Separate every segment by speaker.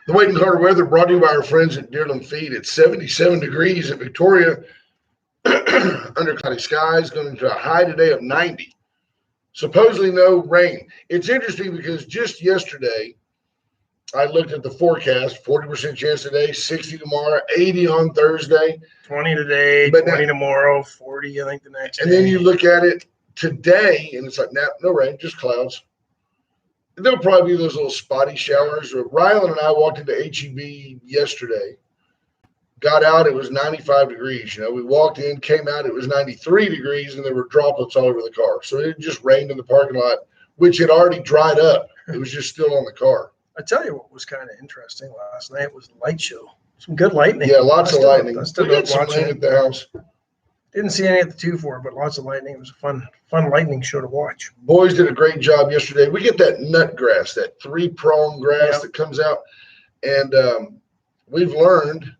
Speaker 1: The Wade and Carter weather brought to you by our friends at Deerland Feed. It's 77 degrees in Victoria. Under cloudy skies, going into a high today of 90. Supposedly no rain. It's interesting because just yesterday, I looked at the forecast, 40% chance today, 60 tomorrow, 80 on Thursday.
Speaker 2: 20 today,
Speaker 1: But
Speaker 2: 20 tomorrow, 40 I think the next
Speaker 1: and
Speaker 2: day.
Speaker 1: then you look at it today, and it's like, no rain, just clouds. There'll probably be those little spotty showers. Rylan and I walked into HEB yesterday, got out, it was 95 degrees. We walked in, came out, it was 93 degrees, and there were droplets all over the car. So it just rained in the parking lot, which had already dried up. It was just still on the car.
Speaker 2: I tell you what was kind of interesting last night was the light show. Some good lightning.
Speaker 1: Yeah, lots of lightning.
Speaker 2: I
Speaker 1: We
Speaker 2: stood
Speaker 1: got
Speaker 2: up
Speaker 1: some
Speaker 2: watching
Speaker 1: rain
Speaker 2: it.
Speaker 1: at the house.
Speaker 2: Didn't see any at the 2-4, but lots of lightning. It was a fun lightning show to watch.
Speaker 1: Boys did a great job yesterday. We get that nut grass, that 3-prong grass that comes out, and we've learned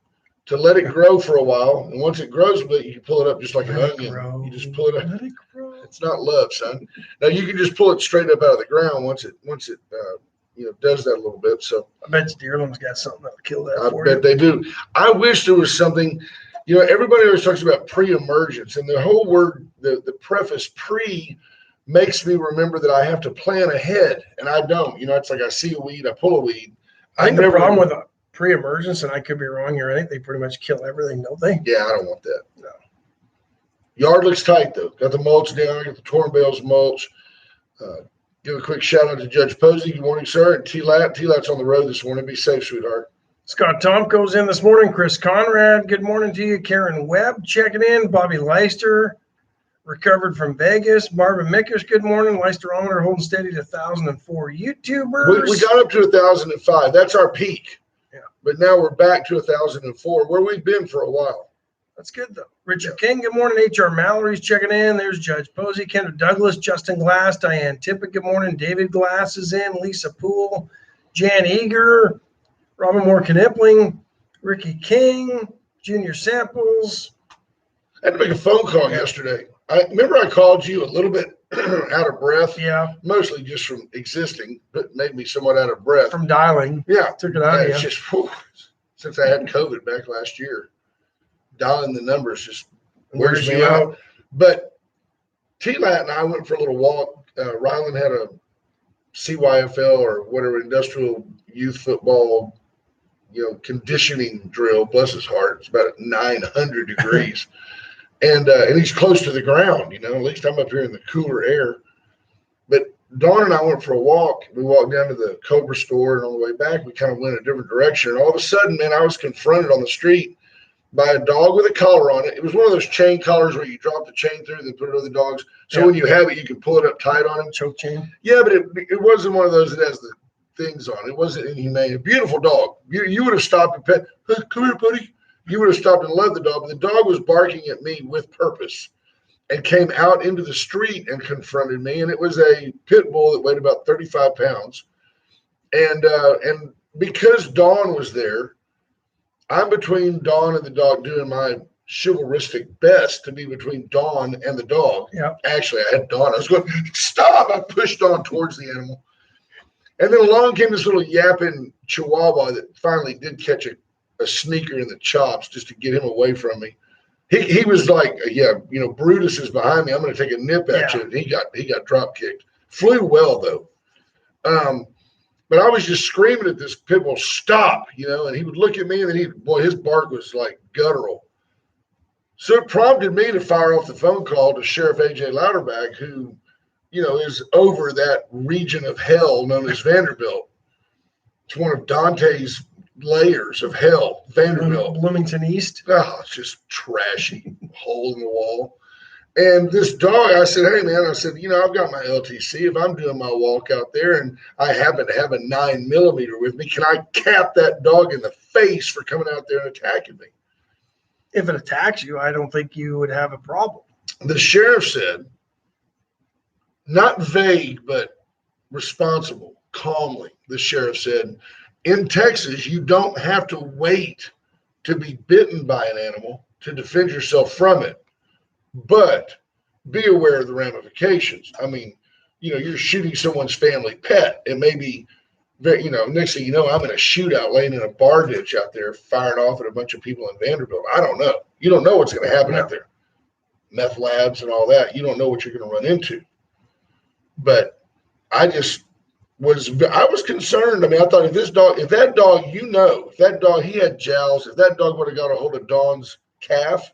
Speaker 1: to let it grow for a while. And once it grows a bit, you can pull it up just like an onion. You just pull it up.
Speaker 2: Let it grow.
Speaker 1: It's not love, son. Now you can just pull it straight up out of the ground once it does that a little bit. So
Speaker 2: I bet Deerland's got something that'll kill that
Speaker 1: I
Speaker 2: for
Speaker 1: bet
Speaker 2: you.
Speaker 1: they do. I wish there was something. Everybody always talks about pre-emergence, and the whole word, the preface pre, makes me remember that I have to plan ahead, and I don't. It's like I see a weed, I pull a weed.
Speaker 2: I think the problem with a pre-emergence, and I could be wrong here, I think they pretty much kill everything, don't they?
Speaker 1: Yeah, I don't want that.
Speaker 2: No.
Speaker 1: Yard looks tight, though. Got the mulch down, got the torn bales mulch. Give a quick shout out to Judge Posey. Good morning, sir. And T-Lat. T-Lat's on the road this morning. Be safe, sweetheart.
Speaker 2: Scott Tomko's in this morning. Chris Conrad, good morning to you. Karen Webb checking in. Bobby Leister, recovered from Vegas. Marvin Mickers, good morning. Leisterometer holding steady to 1,004 YouTubers.
Speaker 1: We got up to 1,005. That's our peak.
Speaker 2: Yeah.
Speaker 1: But now we're back to 1,004, where we've been for a while.
Speaker 2: That's good, though. Richard King, good morning. H.R. Mallory's checking in. There's Judge Posey, Kendra Douglas, Justin Glass, Diane Tippett, good morning. David Glass is in. Lisa Poole, Jan Eager, Robin Moore Knipling, Ricky King, Junior Samples.
Speaker 1: I had to make a phone call yesterday. I called you a little bit out of breath.
Speaker 2: Yeah.
Speaker 1: Mostly just from existing, but made me somewhat out of breath.
Speaker 2: From dialing.
Speaker 1: Yeah.
Speaker 2: Took it out of you.
Speaker 1: It's just, since I had COVID back last year, dialing the numbers just wears me out. But T-Lat and I went for a little walk. Rylan had a CYFL or whatever, industrial youth football, conditioning drill. Bless his heart. It's about 900 degrees. And he's close to the ground, at least I'm up here in the cooler air. But Dawn and I went for a walk. We walked down to the Cobra store, and on the way back, we kind of went a different direction. And all of a sudden, man, I was confronted on the street by a dog with a collar on it. It was one of those chain collars where you drop the chain through, then put it over the dogs. So when you have it, you can pull it up tight on him.
Speaker 2: Choke chain.
Speaker 1: Yeah, but it wasn't one of those that has the things on. It wasn't inhumane. A beautiful dog. You would have stopped and pet. Hey, come here, buddy. You would have stopped and loved the dog, but the dog was barking at me with purpose and came out into the street and confronted me. And it was a pit bull that weighed about 35 pounds. And because Dawn was there, I'm between Dawn and the dog doing my chivalristic best to be between Dawn and the dog.
Speaker 2: Yeah.
Speaker 1: Actually, I had Dawn. I was going, stop. I pushed Dawn towards the animal. And then along came this little yapping chihuahua that finally did catch a sneaker in the chops just to get him away from me. He was like, Brutus is behind me. I'm going to take a nip at you. And he got drop kicked. Flew well though. But I was just screaming at this pit bull, stop, and he would look at me, and then his bark was like guttural. So it prompted me to fire off the phone call to Sheriff A.J. Louderback, who, is over that region of hell known as Vanderbilt. It's one of Dante's layers of hell, Vanderbilt.
Speaker 2: Bloomington East.
Speaker 1: Oh, it's just trashy, hole in the wall. And this dog, I said, hey, man, I've got my LTC. If I'm doing my walk out there and I happen to have a 9mm with me, can I cap that dog in the face for coming out there and attacking me?
Speaker 2: If it attacks you, I don't think you would have a problem.
Speaker 1: The sheriff said, not vague, but responsible, calmly, the sheriff said, in Texas, you don't have to wait to be bitten by an animal to defend yourself from it. But be aware of the ramifications. I mean, you're shooting someone's family pet. It may be very, next thing you know, I'm in a shootout laying in a bar ditch out there firing off at a bunch of people in Vanderbilt. I don't know. You don't know what's going to happen out there. Meth labs and all that. You don't know what you're going to run into. But I was concerned. I mean, I thought if that dog, if that dog, he had jowls, if that dog would have got a hold of Dawn's calf,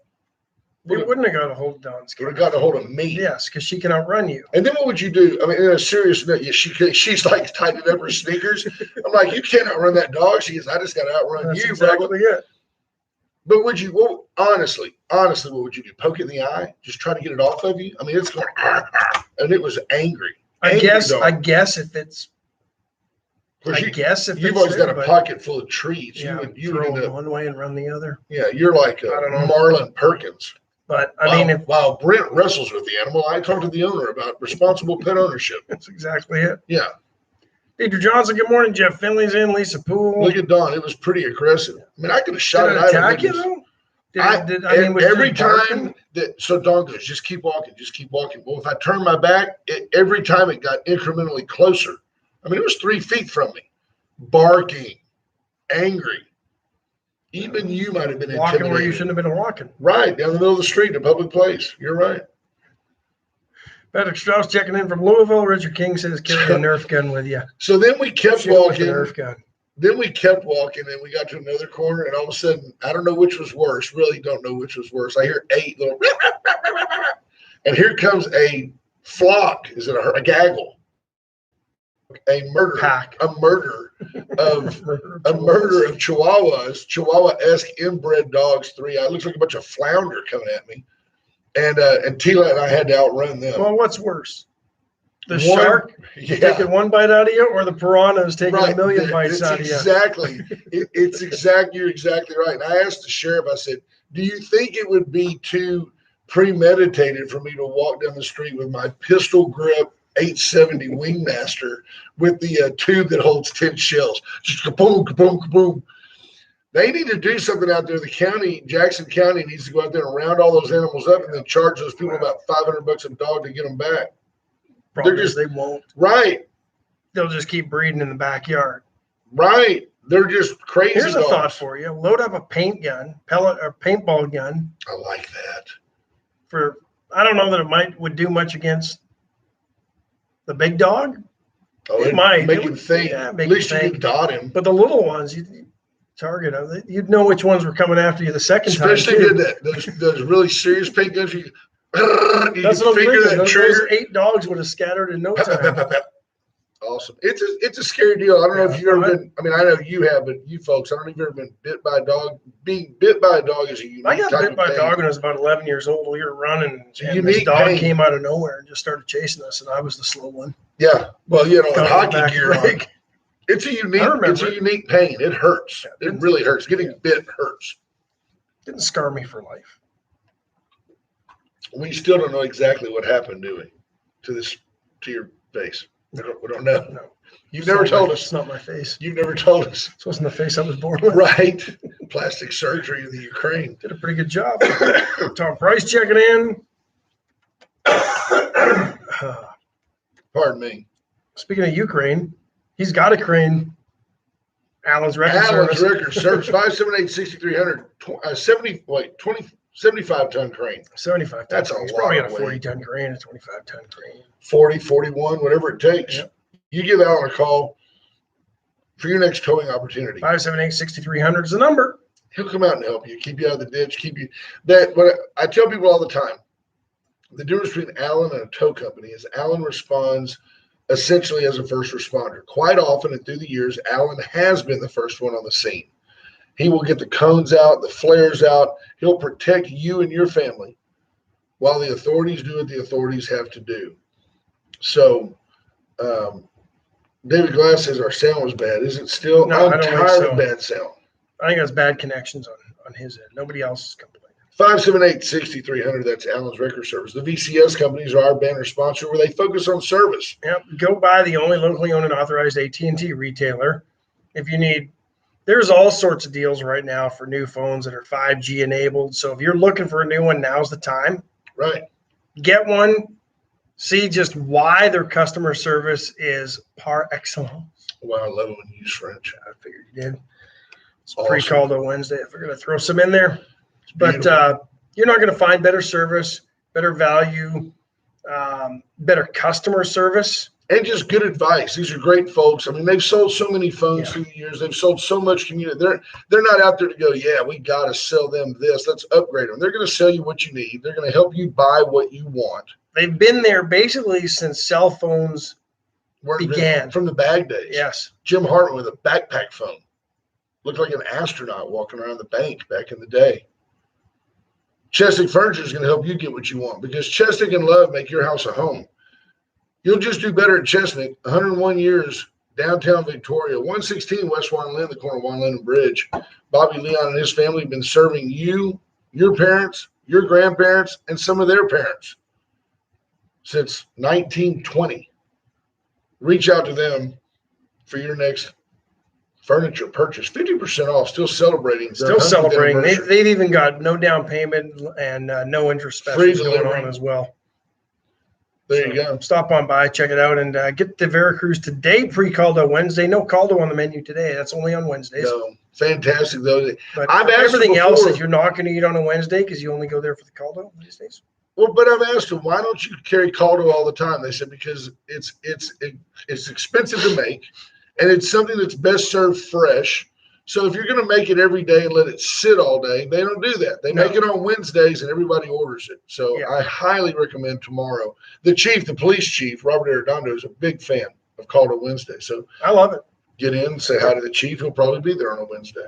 Speaker 2: It wouldn't have got a hold of Dawn's
Speaker 1: would have got a hold of me.
Speaker 2: Yes, because she can outrun you.
Speaker 1: And then what would you do? I mean, in a serious note, she's like tightening up her sneakers. I'm like, you can't outrun that dog. She goes, I just got to outrun
Speaker 2: That's
Speaker 1: you,
Speaker 2: exactly
Speaker 1: brother.
Speaker 2: it.
Speaker 1: But honestly, what would you do? Poke it in the eye? Just try to get it off of you? I mean, it's going, and it was angry.
Speaker 2: I guess if
Speaker 1: You've always got a pocket full of trees.
Speaker 2: Yeah,
Speaker 1: You
Speaker 2: throw
Speaker 1: would end up,
Speaker 2: one way and run the other.
Speaker 1: yeah, you're like
Speaker 2: I don't know.
Speaker 1: Marlon Perkins.
Speaker 2: But I mean, if
Speaker 1: While Brent wrestles with the animal, I talked to the owner about responsible pet ownership.
Speaker 2: that's exactly it.
Speaker 1: Yeah.
Speaker 2: Peter Johnson, good morning. Jeff Finley's in. Lisa Poole.
Speaker 1: Look at Dawn. It was pretty aggressive. I mean, I could have shot
Speaker 2: Did
Speaker 1: it
Speaker 2: it
Speaker 1: out.
Speaker 2: attack you though? Was
Speaker 1: Every
Speaker 2: it barking?
Speaker 1: time so Dawn goes, just keep walking, just keep walking. Well, if I turn my back, every time it got incrementally closer. I mean, it was 3 feet from me, barking, angry. Even you might have been
Speaker 2: walking
Speaker 1: intimidated.
Speaker 2: where you shouldn't have been walking.
Speaker 1: Right, down the middle of the street in a public place. You're right.
Speaker 2: Patrick Strauss checking in from Louisville. Richard King says, carry a Nerf gun with you.
Speaker 1: So then we kept
Speaker 2: Shoot with a
Speaker 1: walking.
Speaker 2: Nerf gun.
Speaker 1: Then we kept walking, and we got to another corner, and all of a sudden, I don't know which was worse. Really don't know which was worse. I hear 8 little, and here comes a flock. Is it a gaggle? A murder
Speaker 2: Pack.
Speaker 1: of Chihuahuas, Chihuahua-esque inbred dogs. 3. It looks like a bunch of flounder coming at me, and Tila and I had to outrun them.
Speaker 2: Well, what's worse? The shark taking one bite out of you, or the piranhas taking a million bites out of you?
Speaker 1: Exactly. You're exactly right. And I asked the sheriff, I said, do you think it would be too premeditated for me to walk down the street with my pistol grip 870 Wingmaster with the tube that holds 10 shells? Just kaboom, kaboom, kaboom. They need to do something out there. The county, Jackson County, needs to go out there and round all those animals up and then charge those people about $500 a dog to get them back.
Speaker 2: They won't.
Speaker 1: Right.
Speaker 2: They'll just keep breeding in the backyard.
Speaker 1: Right. They're just crazy.
Speaker 2: Here's
Speaker 1: dogs.
Speaker 2: a thought for you. Load up a paint gun, pellet or paintball gun.
Speaker 1: I like that.
Speaker 2: I don't know that it would do much against the big dog.
Speaker 1: Oh,
Speaker 2: It might.
Speaker 1: make
Speaker 2: It
Speaker 1: him
Speaker 2: would-
Speaker 1: think.
Speaker 2: yeah,
Speaker 1: At
Speaker 2: make
Speaker 1: least
Speaker 2: him
Speaker 1: you
Speaker 2: think.
Speaker 1: can dot him.
Speaker 2: But the little ones, you target them. You'd know which ones were coming after you the second
Speaker 1: Especially
Speaker 2: time.
Speaker 1: did that. Those really serious paint guns. You
Speaker 2: That's what I'm
Speaker 1: finger
Speaker 2: thinking.
Speaker 1: that
Speaker 2: Those
Speaker 1: trigger.
Speaker 2: 8 dogs would have scattered in no
Speaker 1: Pep, pep, pep,
Speaker 2: time.
Speaker 1: pep, pep. Awesome. It's a scary deal. I don't know if you've ever been. I mean, I know you have, but you folks, I don't know if you've ever been bit by a dog. Being bit by a dog is a unique
Speaker 2: I got
Speaker 1: type
Speaker 2: bit
Speaker 1: of
Speaker 2: by a
Speaker 1: pain.
Speaker 2: dog when I was about 11 years old. We were running,
Speaker 1: It's a
Speaker 2: and this
Speaker 1: unique
Speaker 2: dog
Speaker 1: pain.
Speaker 2: came out of nowhere and just started chasing us, and I was the slow one.
Speaker 1: Yeah. Well,
Speaker 2: Got on the
Speaker 1: hockey
Speaker 2: back
Speaker 1: gear on.
Speaker 2: brake.
Speaker 1: It's a
Speaker 2: remember it.
Speaker 1: unique pain. It hurts. It really hurts. Getting bit hurts.
Speaker 2: Didn't scar me for life.
Speaker 1: We still don't know exactly what happened, do we? To your face. We don't know.
Speaker 2: No.
Speaker 1: You've never told
Speaker 2: It's
Speaker 1: us.
Speaker 2: not my face.
Speaker 1: You've never told us.
Speaker 2: This wasn't the face I was born with.
Speaker 1: Right. Plastic surgery in the Ukraine.
Speaker 2: Did a pretty good job. Tom Price checking in.
Speaker 1: Pardon me.
Speaker 2: Speaking of Ukraine, he's got a crane. Alan's record
Speaker 1: Alan's
Speaker 2: service.
Speaker 1: record service 578-6300 75-ton crane.
Speaker 2: 75.
Speaker 1: That's a
Speaker 2: He's probably
Speaker 1: lot
Speaker 2: got a
Speaker 1: of weight.
Speaker 2: 40-ton crane, a 25-ton crane.
Speaker 1: 40, 41, whatever it takes.
Speaker 2: Yep.
Speaker 1: You give Alan a call for your next towing opportunity.
Speaker 2: 578-6300 is the number.
Speaker 1: He'll come out and help you, keep you out of the ditch, what I tell people all the time, the difference between Alan and a tow company is Alan responds essentially as a first responder. Quite often and through the years, Alan has been the first one on the scene. He will get the cones out, the flares out. He'll protect you and your family while the authorities do what the authorities have to do. So, David Glass says our sound was bad. Is it still?
Speaker 2: No, I
Speaker 1: I'm
Speaker 2: don't think
Speaker 1: tired
Speaker 2: so.
Speaker 1: of bad sound.
Speaker 2: I think that's bad connections on his end. Nobody else is complaining.
Speaker 1: 578-6300, that's Alan's Record Service. The VCS companies are our banner sponsor where they focus on service.
Speaker 2: Yep. Go buy the only locally owned and authorized AT&T retailer. If you need, there's all sorts of deals right now for new phones that are 5G enabled. So if you're looking for a new one, now's the time.
Speaker 1: Right.
Speaker 2: Get one, see just why their customer service is par excellence.
Speaker 1: Wow, I love it when you use French.
Speaker 2: I figured you did. It's
Speaker 1: Awesome.
Speaker 2: pre-called on Wednesday. I figured I'd throw some in there. But
Speaker 1: Beautiful.
Speaker 2: you're not going to find better service, better value, better customer service.
Speaker 1: And just good advice. These are great folks. I mean, they've sold so many phones through the years. They've sold so much community. They're not out there to go, yeah, we got to sell them this. Let's upgrade them. They're going to sell you what you need. They're going to help you buy what you want.
Speaker 2: They've been there basically since cell phones began.
Speaker 1: From the bag days.
Speaker 2: Yes.
Speaker 1: Jim Hartman with a backpack phone. Looked like an astronaut walking around the bank back in the day. Chesnick Furniture is going to help you get what you want because Chesnick and Love make your house a home. You'll just do better at Chesnick. 101 years, downtown Victoria, 116 West Juan Lynn, the corner of Juan Lynn and Bridge. Bobby Leon and his family have been serving you, your parents, your grandparents, and some of their parents since 1920. Reach out to them for your next furniture purchase. 50% off, still celebrating.
Speaker 2: Still celebrating. They've even got no down payment and no interest specials going on as well.
Speaker 1: There you go.
Speaker 2: Stop on by, check it out, and get to Veracruz today. Pre-caldo Wednesday. No caldo on the menu today. That's only on Wednesdays.
Speaker 1: No, fantastic though.
Speaker 2: But everything else that you're not going to eat on a Wednesday because you only go there for the caldo these days.
Speaker 1: Well, but I've asked them, why don't you carry caldo all the time? They said because it's expensive to make, and it's something that's best served fresh. So if you're going to make it every day and let it sit all day, they don't do that. They make it on Wednesdays and everybody orders it. So I highly recommend tomorrow. The police chief, Robert Arredondo, is a big fan of Caldo Wednesday. So
Speaker 2: I love it.
Speaker 1: Get in, say hi to the chief. He'll probably be there on a Wednesday.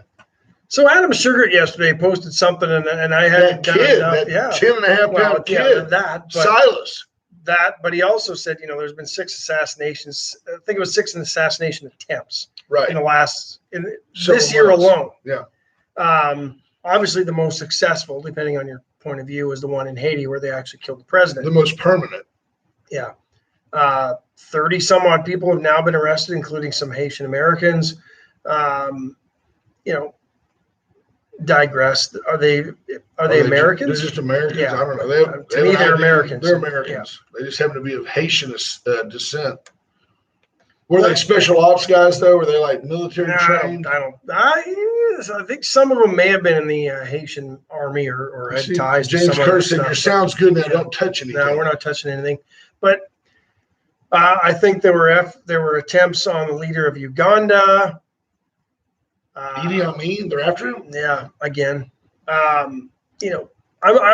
Speaker 2: So Adam Sugar yesterday posted something, and I hadn't done enough.
Speaker 1: Yeah, 10.5-pound kid. Silas.
Speaker 2: But he also said, there's been 6 assassinations. I think it was 6 assassination attempts.
Speaker 1: Right.
Speaker 2: In the last this year alone.
Speaker 1: Yeah.
Speaker 2: Obviously, the most successful, depending on your point of view, is the one in Haiti where they actually killed the president.
Speaker 1: The most permanent.
Speaker 2: Yeah. 30 some odd people have now been arrested, including some Haitian Americans. Digress. Are they Americans?
Speaker 1: They're just Americans.
Speaker 2: Yeah.
Speaker 1: I don't know.
Speaker 2: To me, they're Americans.
Speaker 1: They're Americans. Yeah. They just happen to be of Haitian descent. Were they special ops guys though? Were they like military trained?
Speaker 2: I think some of them may have been in the Haitian army or had ties to
Speaker 1: James
Speaker 2: some
Speaker 1: Kerr said, "Your sound's good now. Don't touch anything."
Speaker 2: No, we're not touching anything. But I think there were attempts on the leader of Uganda.
Speaker 1: Idi Amin, they're after him.
Speaker 2: Yeah, again, I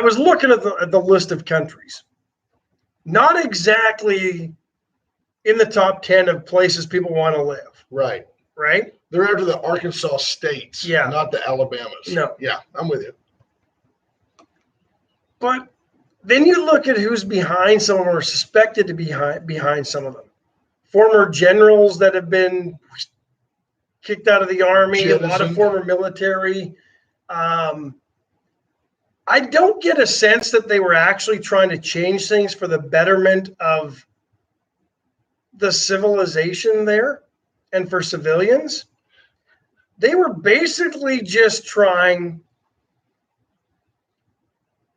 Speaker 2: was looking at the list of countries, not exactly in the top 10 of places people want to live.
Speaker 1: Right.
Speaker 2: Right.
Speaker 1: They're after the Arkansas states, not the Alabamas.
Speaker 2: No.
Speaker 1: Yeah, I'm with you.
Speaker 2: But then you look at who's behind some of them or suspected to be behind some of them. Former generals that have been kicked out of the army, a lot of former military. I don't get a sense that they were actually trying to change things for the betterment of the civilization there and for civilians. They were basically just trying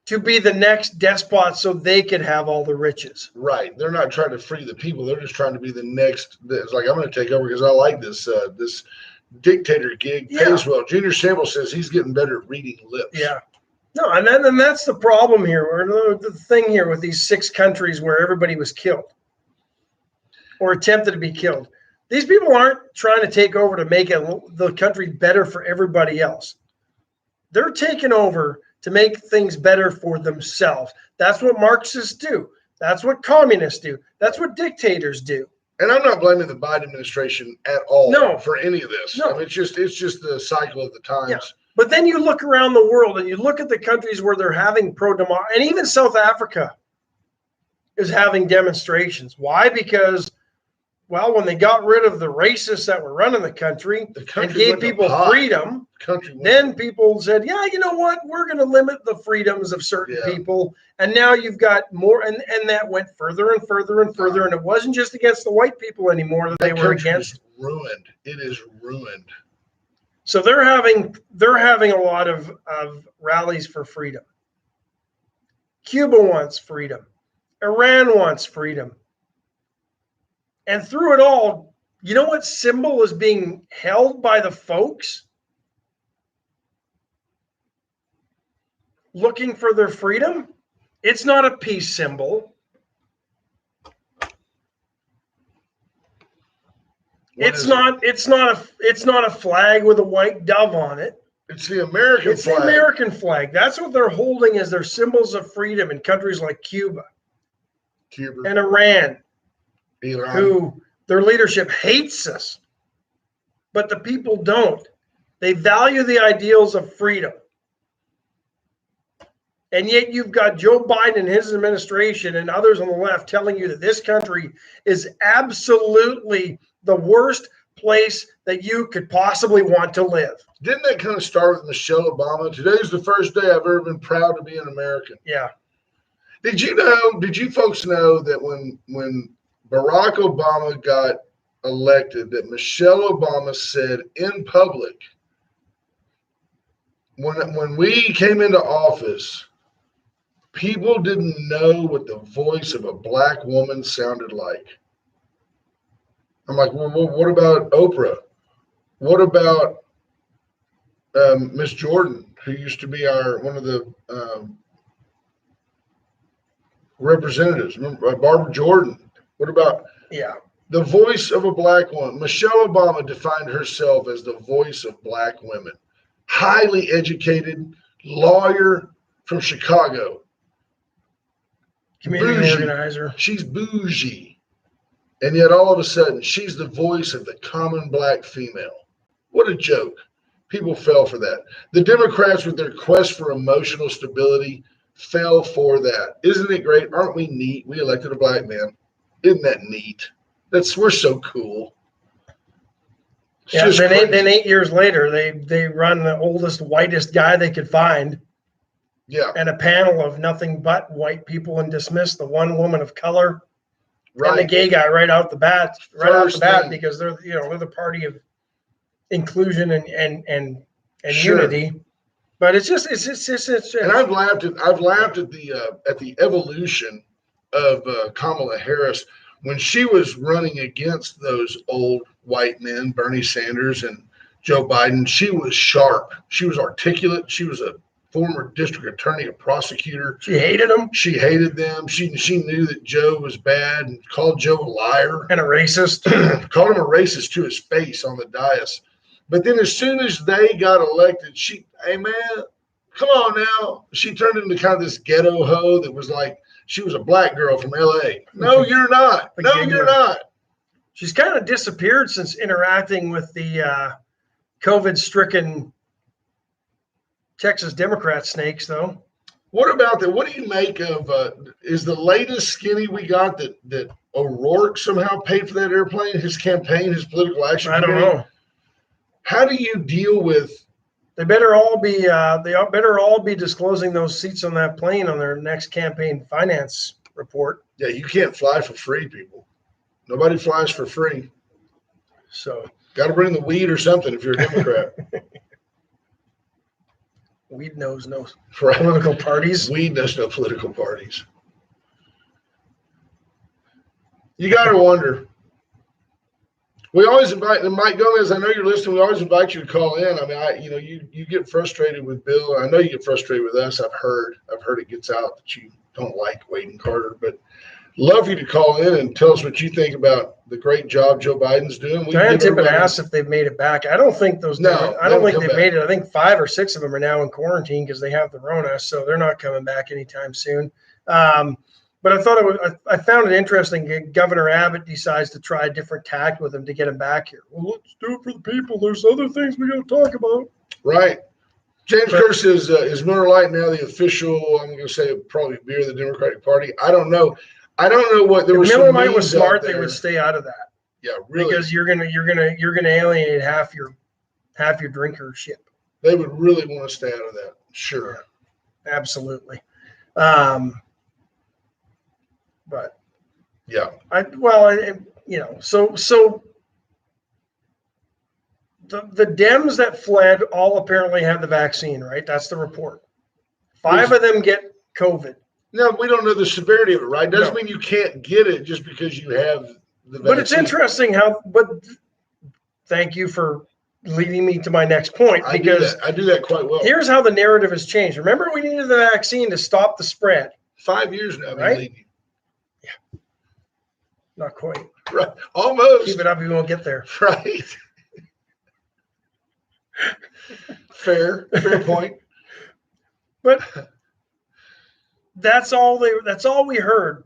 Speaker 2: to be the next despot so they could have all the riches.
Speaker 1: Right. They're not trying to free the people. They're just trying to be the next. It's like, I'm going to take over because I like this this dictator gig. Pays well. Junior Sample says he's getting better at reading lips.
Speaker 2: Yeah. No, and that's the problem here. Or the thing here with these 6 countries where everybody was killed or attempted to be killed. These people aren't trying to take over to make the country better for everybody else. They're taking over to make things better for themselves. That's what Marxists do. That's what communists do. That's what dictators do.
Speaker 1: And I'm not blaming the Biden administration at all for any of this.
Speaker 2: No.
Speaker 1: I mean, it's just the cycle of the times.
Speaker 2: Yeah. But then you look around the world and you look at the countries where they're having pro-democracy, and even South Africa is having demonstrations. Why? Because, well, when they got rid of the racists that were running the country and gave people freedom, then people said, yeah, you know what? We're going to limit the freedoms of certain people. And now you've got more, and that went further and further and further. And it wasn't just against the white people anymore that they were against.
Speaker 1: Ruined. It is ruined.
Speaker 2: So they're having a lot of rallies for freedom. Cuba wants freedom. Iran wants freedom. And through it all, you know what symbol is being held by the folks looking for their freedom? It's not a peace symbol. It's not a flag with a white dove on it.
Speaker 1: It's the American flag.
Speaker 2: The American flag. That's what they're holding as their symbols of freedom in countries like Cuba and Iran, who their leadership hates us. But the people don't. They value the ideals of freedom. And yet you've got Joe Biden and his administration and others on the left telling you that this country is absolutely the worst place that you could possibly want to live.
Speaker 1: Didn't that kind of start with Michelle Obama? Today's the first day I've ever been proud to be an American.
Speaker 2: Yeah.
Speaker 1: Did you folks know that when Barack Obama got elected, that Michelle Obama said in public, when we came into office, people didn't know what the voice of a black woman sounded like. I'm like, well, what about Oprah? What about Miss Jordan, who used to be one of the representatives? Remember, Barbara Jordan. What about the voice of a black woman? Michelle Obama defined herself as the voice of black women. Highly educated lawyer from Chicago.
Speaker 2: Community organizer.
Speaker 1: She's bougie. And yet all of a sudden, she's the voice of the common black female. What a joke. People fell for that. The Democrats, with their quest for emotional stability, fell for that. Isn't it great? Aren't we neat? We elected a black man. Isn't that neat? We're so cool.
Speaker 2: Yeah, then 8 years later, they run the oldest, whitest guy they could find.
Speaker 1: Yeah.
Speaker 2: And a panel of nothing but white people, and dismiss the one woman of color. Right. And the gay guy right out the bat, because they're the party of inclusion and
Speaker 1: sure.
Speaker 2: Unity. But it's just.
Speaker 1: And I've laughed at the evolution of Kamala Harris when she was running against those old white men, Bernie Sanders and Joe Biden. She was sharp. She was articulate. She was a former district attorney, a prosecutor.
Speaker 2: She hated them.
Speaker 1: She hated them. She knew that Joe was bad and called Joe a liar.
Speaker 2: And a racist.
Speaker 1: Called him a racist to his face on the dais. But then as soon as they got elected, hey man, come on now. She turned into kind of this ghetto hoe that was like, she was a black girl from LA. No, you're not. No, you're not.
Speaker 2: She's kind of disappeared since interacting with the COVID-stricken Texas Democrat snakes, though.
Speaker 1: What about that? What do you make of, is the latest skinny we got that O'Rourke somehow paid for that airplane, his campaign, his political action?
Speaker 2: I don't know.
Speaker 1: How do you deal with?
Speaker 2: They better all be disclosing those seats on that plane on their next campaign finance report.
Speaker 1: Yeah, you can't fly for free, people. Nobody flies for free.
Speaker 2: So
Speaker 1: got to bring the weed or something if you're a Democrat.
Speaker 2: Weed knows no political parties.
Speaker 1: Weed knows no political parties. You got to wonder. We always invite, and Mike Gomez, I know you're listening. We always invite you to call in. I mean, you get frustrated with Bill. I know you get frustrated with us. I've heard it gets out that you don't like Wade and Carter, but love you to call in and tell us what you think about the great job Joe Biden's doing.
Speaker 2: Diane Tippett asked if they've made it back. I don't think they've made it. I think 5 or 6 of them are now in quarantine because they have the Rona, so they're not coming back anytime soon. But I found it interesting. Governor Abbott decides to try a different tact with him to get him back here. Well, let's do it for the people. There's other things we got to talk about.
Speaker 1: Right. James Kerr says, is Miller Lite now the official, I'm going to say probably beer of the Democratic Party? I don't know. I don't know what there was.
Speaker 2: If Miller Lite was smart, they would stay out of that.
Speaker 1: Yeah, really.
Speaker 2: Because you're gonna alienate half your drinkership.
Speaker 1: They would really want to stay out of that. Sure.
Speaker 2: Absolutely. But
Speaker 1: yeah,
Speaker 2: so the Dems that fled all apparently had the vaccine, right? That's the report. 5 of them get COVID.
Speaker 1: No, we don't know the severity of it, right? Doesn't
Speaker 2: No.
Speaker 1: mean you can't get it just because you have the vaccine.
Speaker 2: But it's interesting but thank you for leading me to my next point, because
Speaker 1: I do that quite well.
Speaker 2: here's how the narrative has changed. Remember, we needed the vaccine to stop the spread.
Speaker 1: 5 years now,
Speaker 2: right? Yeah. Not quite.
Speaker 1: Right. Almost.
Speaker 2: Keep it up, we won't get there.
Speaker 1: Right. Fair point.
Speaker 2: But that's all we heard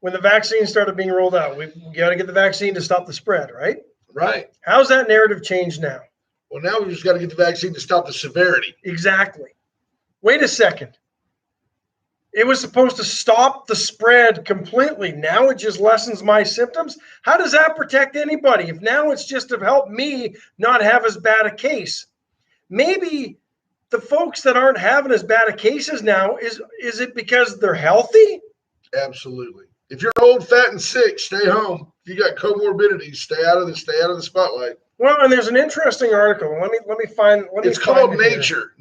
Speaker 2: when the vaccine started being rolled out. We got to get the vaccine to stop the spread, right?
Speaker 1: Right.
Speaker 2: How's that narrative changed now?
Speaker 1: Well, now we've just got to get the vaccine to stop the severity.
Speaker 2: Exactly. Wait a second. It was supposed to stop the spread completely. Now it just lessens my symptoms. How does that protect anybody? If now it's just to help me not have as bad a case. Maybe the folks that aren't having as bad a cases now, is it because they're healthy?
Speaker 1: Absolutely. If you're old, fat, and sick, stay home. If you got comorbidities, stay out of the spotlight.
Speaker 2: Well, and there's an interesting article.
Speaker 1: It's called Nature.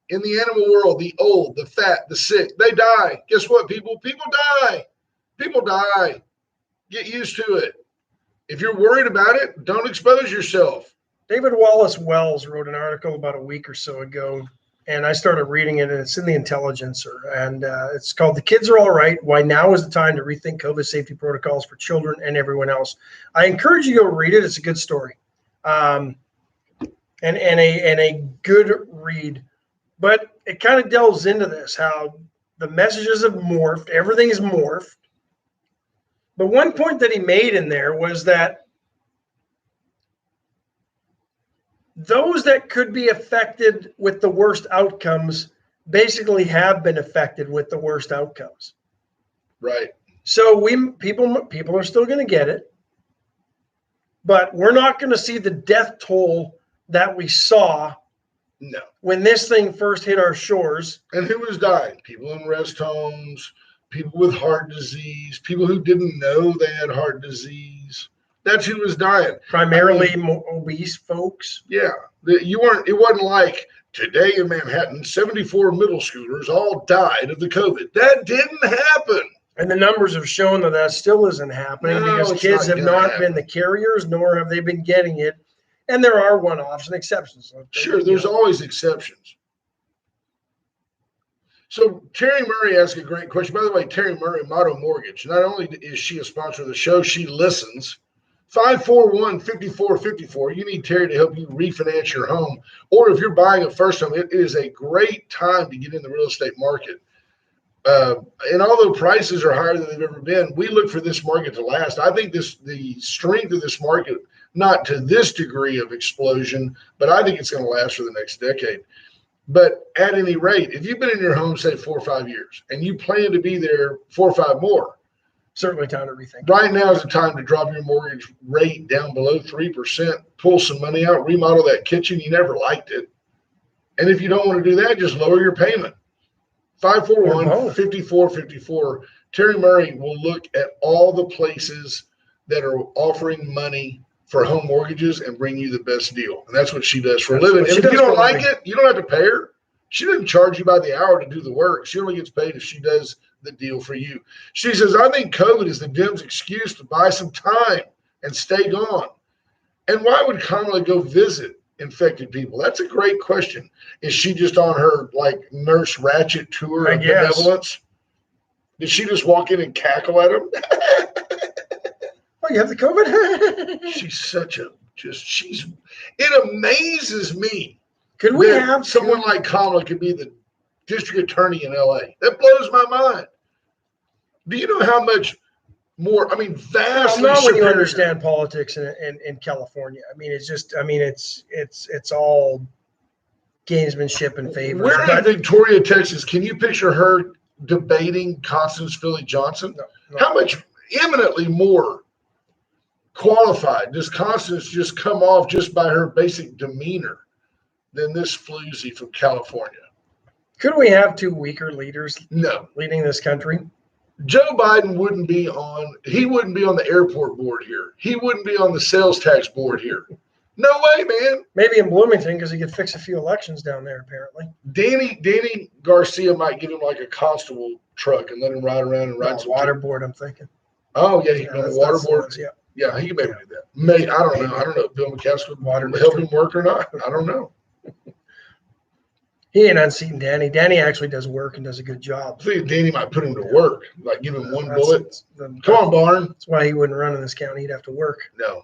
Speaker 1: In the animal world, the old, the fat, the sick, they die. Guess what, people? People die. People die. Get used to it. If you're worried about it, don't expose yourself.
Speaker 2: David Wallace Wells wrote an article about a week or so ago, and I started reading it, and it's in the Intelligencer, and it's called "The Kids Are All Right: Why Now Is the Time to Rethink COVID Safety Protocols for Children and Everyone Else." I encourage you to go read it. It's a good story, and a good read. But it kind of delves into this, how the messages have morphed, everything is morphed. But one point that he made in there was that those that could be affected with the worst outcomes basically have been affected with the worst outcomes.
Speaker 1: Right.
Speaker 2: So people are still going to get it, but we're not going to see the death toll that we saw.
Speaker 1: No.
Speaker 2: When this thing first hit our shores.
Speaker 1: And who was dying? People in rest homes, people with heart disease, people who didn't know they had heart disease. That's who was dying.
Speaker 2: Primarily obese folks.
Speaker 1: Yeah. It wasn't like today in Manhattan, 74 middle schoolers all died of the COVID. That didn't happen.
Speaker 2: And the numbers have shown that still isn't happening because kids have not been the carriers, nor have they been getting it. And there are one-offs and exceptions.
Speaker 1: Sure, there's always exceptions. So Terry Murray asked a great question. By the way, Terry Murray, Motto Mortgage. Not only is she a sponsor of the show, she listens. 541-5454. You need Terry to help you refinance your home. Or if you're buying a first home, it is a great time to get in the real estate market. And although prices are higher than they've ever been, we look for this market to last. I think the strength of this market, not to this degree of explosion, but I think it's going to last for the next decade. But at any rate, if you've been in your home, say 4 or 5 years, and you plan to be there 4 or 5 more,
Speaker 2: certainly time to rethink.
Speaker 1: Right now is the time to drop your mortgage rate down below 3%, pull some money out, remodel that kitchen. You never liked it. And if you don't want to do that, just lower your payment. 541-5454. Terry Murray will look at all the places that are offering money for home mortgages and bring you the best deal. And that's what she does for a living. And if you don't like it, you don't have to pay her. She doesn't charge you by the hour to do the work. She only gets paid if she does the deal for you. She says, I think COVID is the Dems' excuse to buy some time and stay gone. And why would Kamala go visit infected people? That's a great question. Is she just on her Nurse Ratched tour of benevolence? Did she just walk in and cackle at him?
Speaker 2: Oh, you have the COVID?
Speaker 1: It amazes me.
Speaker 2: Could we have
Speaker 1: someone like Kamala could be the district attorney in LA? That blows my mind. Do you know how much more? I mean, vastly.
Speaker 2: Not when you understand politics in California. I mean, it's all gamesmanship and favors.
Speaker 1: We're in Victoria, Texas. Can you picture her debating Constance Philly Johnson?
Speaker 2: No.
Speaker 1: How much eminently more qualified does Constance just come off just by her basic demeanor than this floozy from California?
Speaker 2: Could we have 2 weaker leaders leading this country?
Speaker 1: Joe Biden wouldn't be on the airport board here. He wouldn't be on the sales tax board here. No way, man.
Speaker 2: Maybe in Bloomington because he could fix a few elections down there. Apparently,
Speaker 1: Danny Garcia might give him like a constable truck and let him ride around and ride some
Speaker 2: water board. I'm thinking.
Speaker 1: Oh yeah, he can on the water board.
Speaker 2: Yeah.
Speaker 1: Yeah, he can maybe do that. May I don't know. I don't know if Bill McCaskill would help him work or not. I don't know.
Speaker 2: He ain't unseating Danny. Danny actually does work and does a good job.
Speaker 1: I think Danny might put him to work, like give him one bullet.
Speaker 2: Come
Speaker 1: on, Barn.
Speaker 2: That's why he wouldn't run in this county. He'd have to work.
Speaker 1: No.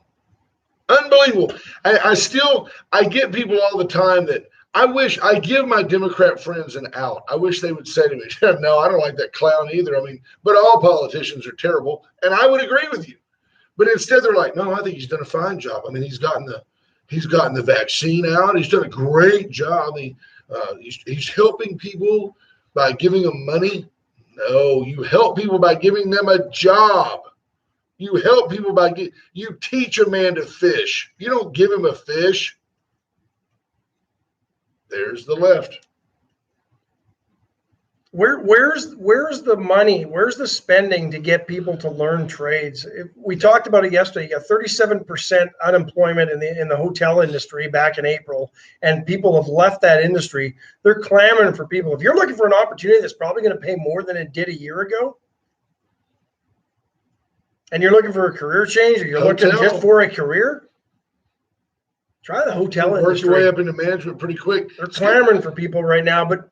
Speaker 1: Unbelievable. I get people all the time that I give my Democrat friends an out. I wish they would say to me, no, I don't like that clown either. I mean, but all politicians are terrible. And I would agree with you. But instead they're like, no, I think he's done a fine job. I mean, he's gotten the vaccine out. He's done a great job. He's helping people by giving them money. No, you help people by giving them a job. You help people you teach a man to fish. You don't give him a fish. There's the left.
Speaker 2: Where's the money? Where's the spending to get people to learn trades? We talked about it yesterday. You got 37% unemployment in the hotel industry back in April, and people have left that industry. They're clamoring for people. If you're looking for an opportunity that's probably going to pay more than it did a year ago, and you're looking for a career change, or you're looking just for a career, try the hotel industry.
Speaker 1: Work your way up into management pretty quick.
Speaker 2: They're clamoring for people right now, but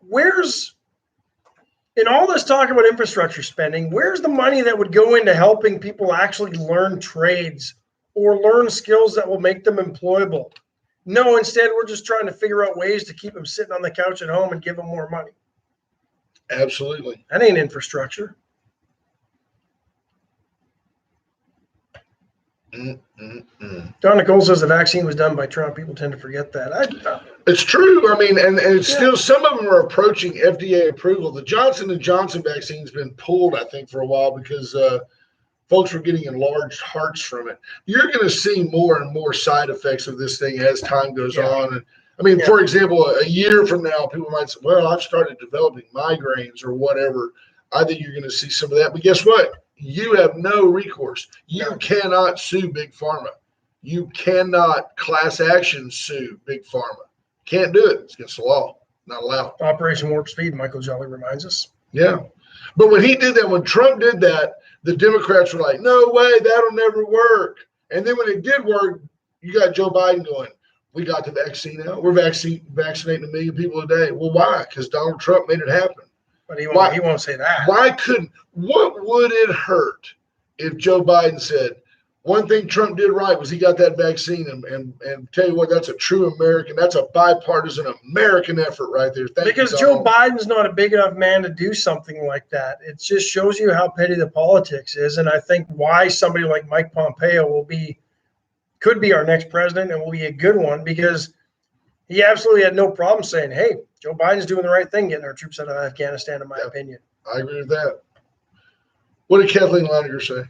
Speaker 2: where's, in all this talk about infrastructure spending, where's the money that would go into helping people actually learn trades or learn skills that will make them employable? No, instead, we're just trying to figure out ways to keep them sitting on the couch at home and give them more money.
Speaker 1: Absolutely.
Speaker 2: That ain't infrastructure. Don Nicole says the vaccine was done by Trump. People tend to forget that.
Speaker 1: It's true. I mean, and it's still, some of them are approaching FDA approval. The Johnson & Johnson vaccine's been pulled, I think, for a while because folks were getting enlarged hearts from it. You're going to see more and more side effects of this thing as time goes on. And I mean, for example, a year from now, people might say, well, I've started developing migraines or whatever. I think you're going to see some of that. But guess what? You have no recourse. You cannot sue Big Pharma. You cannot class action sue Big Pharma. Can't do it. It's against the law. Not allowed.
Speaker 2: Operation Warp Speed, Michael Jolly reminds us.
Speaker 1: Yeah. But when he did that, when Trump did that, the Democrats were like, no way, that'll never work. And then when it did work, you got Joe Biden going, we got the vaccine out. We're vaccinating 1 million people a day. Well, why? Because Donald Trump made it happen.
Speaker 2: But he won't say that.
Speaker 1: What would it hurt if Joe Biden said, one thing Trump did right was he got that vaccine and tell you what, that's a true American, that's a bipartisan American effort right there.
Speaker 2: Because Joe Biden's not a big enough man to do something like that. It just shows you how petty the politics is. And I think why somebody like Mike Pompeo could be our next president and will be a good one, because he absolutely had no problem saying, hey, Joe Biden's doing the right thing getting our troops out of Afghanistan, in my opinion.
Speaker 1: I agree with that. What did Kathleen Leininger say?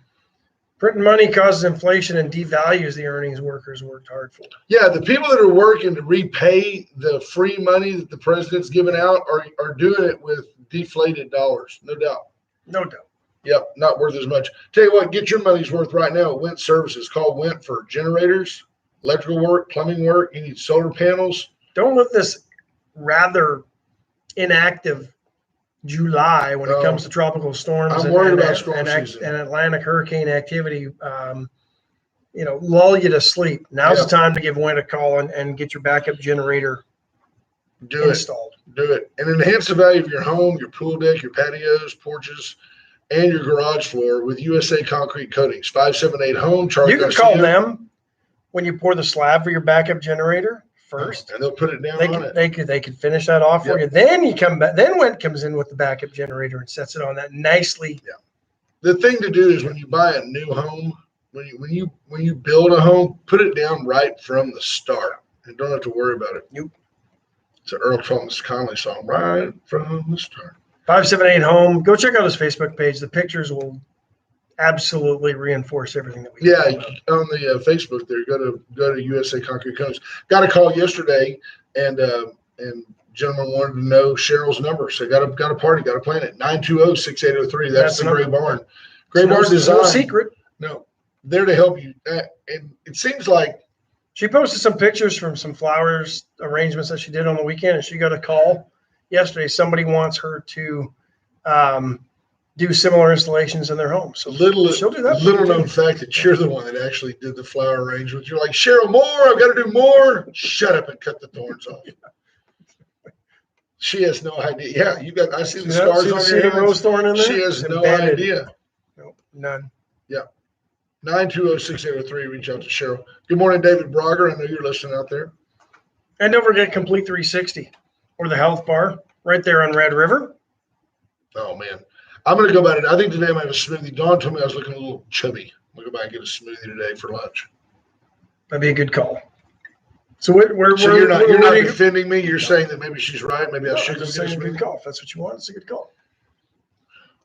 Speaker 2: Printing money causes inflation and devalues the earnings workers worked hard for.
Speaker 1: Yeah, the people that are working to repay the free money that the president's giving out are doing it with deflated dollars, no doubt.
Speaker 2: No doubt.
Speaker 1: Yep, not worth as much. Tell you what, get your money's worth right now at Went Services. Call Went for generators, electrical work, plumbing work. You need solar panels.
Speaker 2: Don't let this rather inactive July when it comes to tropical storms.
Speaker 1: I'm worried about storm
Speaker 2: season and Atlantic hurricane activity, lull you to sleep. Now's the time to give Went a call and get your backup generator installed.
Speaker 1: Do it. And enhance the value of your home, your pool deck, your patios, porches, and your garage floor with USA Concrete Coatings. 578-HOME. Charlie
Speaker 2: You can call them when you pour the slab for your backup generator first,
Speaker 1: and they'll put it down on it.
Speaker 2: They could finish that off for you. Then you come back. Then Went comes in with the backup generator and sets it on that nicely.
Speaker 1: Yeah. The thing to do is when you buy a new home, when you build a home, put it down right from the start and don't have to worry about it.
Speaker 2: Nope.
Speaker 1: It's an Earl Thomas Conley song, right from the start.
Speaker 2: 578-HOME. Go check out his Facebook page. The pictures will absolutely reinforce everything that we
Speaker 1: on the Facebook there. Go to USA Concrete Coatings. Got a call yesterday, and gentleman wanted to know Cheryl's number. So got a party, got to plan it. 920-6803. That's the Gray Barn. Gray Barn Design.
Speaker 2: No secret.
Speaker 1: No, there to help you. And it seems like
Speaker 2: She posted some pictures from some flowers arrangements that she did on the weekend, and she got a call yesterday. Somebody wants her to do similar installations in their home. So she'll do that.
Speaker 1: Little known fact that you're the one that actually did the flower arrangement. You're like, Cheryl Moore, I've got to do more. Shut up and cut the thorns off. She has no idea. Yeah, you got. I see the scars on your hands.
Speaker 2: Rose thorn in there?
Speaker 1: She has no idea.
Speaker 2: Nope, none.
Speaker 1: Yeah. 920-6803. Reach out to Cheryl. Good morning, David Brogger. I know you're listening out there.
Speaker 2: And don't forget Complete 360 or the Health Bar right there on Red River.
Speaker 1: Oh man, I'm gonna go by it. I think today I might have a smoothie. Dawn told me I was looking a little chubby. I'm gonna go by and get a smoothie today for lunch.
Speaker 2: That'd be a good call. So you're
Speaker 1: not defending me. You're saying that maybe she's right. Maybe I should go get a
Speaker 2: good call. If that's what you want, it's a good call.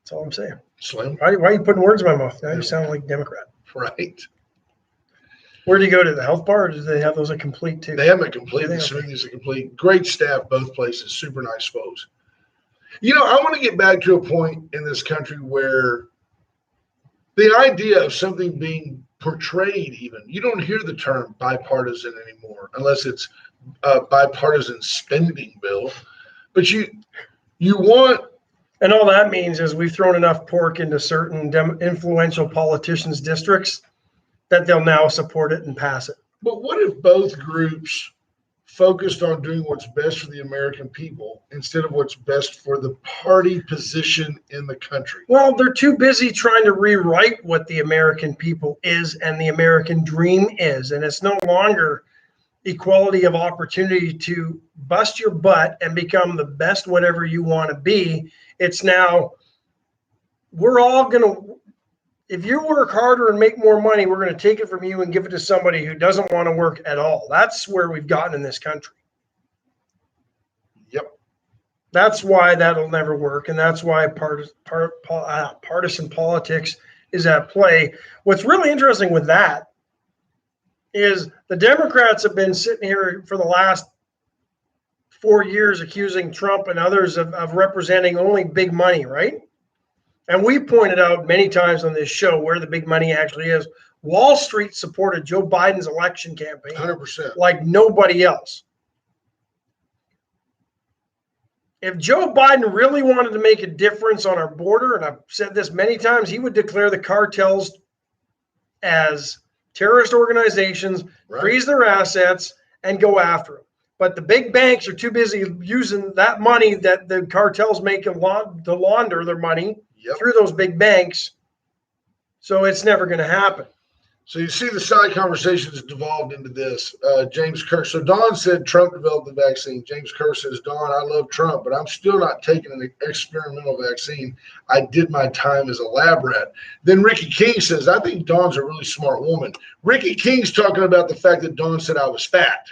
Speaker 2: That's all I'm saying.
Speaker 1: Slim.
Speaker 2: Why are you putting words in my mouth? Now you sound like a Democrat.
Speaker 1: Right.
Speaker 2: Where do you go to the Health Bar, or do they have those at Complete too?
Speaker 1: They have them at Complete. The smoothies are Complete. Great staff, both places. Super nice folks. You know, I want to get back to a point in this country where the idea of something being portrayed, even, you don't hear the term bipartisan anymore unless it's a bipartisan spending bill. But you want.
Speaker 2: And all that means is we've thrown enough pork into certain influential politicians' districts that they'll now support it and pass it.
Speaker 1: But what if both groups focused on doing what's best for the American people instead of what's best for the party position in the country?
Speaker 2: Well, they're too busy trying to rewrite what the American people is and the American dream is. And it's no longer equality of opportunity to bust your butt and become the best whatever you want to be. It's now, we're all going to, if you work harder and make more money, we're going to take it from you and give it to somebody who doesn't want to work at all. That's where we've gotten in this country.
Speaker 1: Yep.
Speaker 2: That's why that'll never work. And that's why partisan politics is at play. What's really interesting with that is the Democrats have been sitting here for the last 4 years accusing Trump and others of representing only big money, right? And we pointed out many times on this show where the big money actually is. Wall Street supported Joe Biden's election campaign
Speaker 1: 100%.
Speaker 2: like nobody else. If Joe Biden really wanted to make a difference on our border, and I've said this many times, he would declare the cartels as terrorist organizations,
Speaker 1: right,
Speaker 2: freeze their assets, and go after them. But the big banks are too busy using that money that the cartels make to launder their money through those big banks. So it's never going to happen.
Speaker 1: So you see the side conversations devolved into this. James Kerr. So Don said Trump developed the vaccine. James Kerr says, Don, I love Trump, but I'm still not taking an experimental vaccine. I did my time as a lab rat. Then Ricky King says, I think Dawn's a really smart woman. Ricky King's talking about the fact that Dawn said I was fat,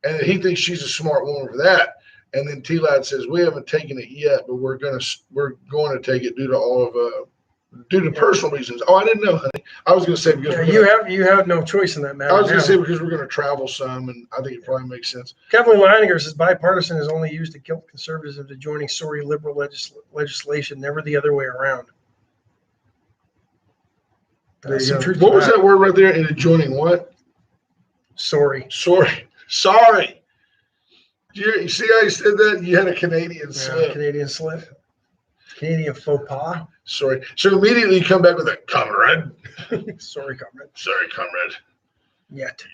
Speaker 1: and he thinks she's a smart woman for that. And then T-Lad says, we haven't taken it yet, but we're going to take it due to personal reasons. Oh, I didn't know, honey. I was going to say because
Speaker 2: you have no choice in that matter.
Speaker 1: I was going to say because we're going to travel some, and I think it probably makes sense.
Speaker 2: Kathleen Leininger says bipartisan is only used to guilt conservatives into joining sorry liberal legislation, never the other way around.
Speaker 1: What was that word right there? Into joining what?
Speaker 2: Sorry.
Speaker 1: You see how you said that? You had a Canadian slip.
Speaker 2: Canadian slip. Canadian faux pas.
Speaker 1: Sorry. So immediately you come back with a comrade.
Speaker 2: Sorry, comrade.
Speaker 1: Sorry, comrade.
Speaker 2: Yet.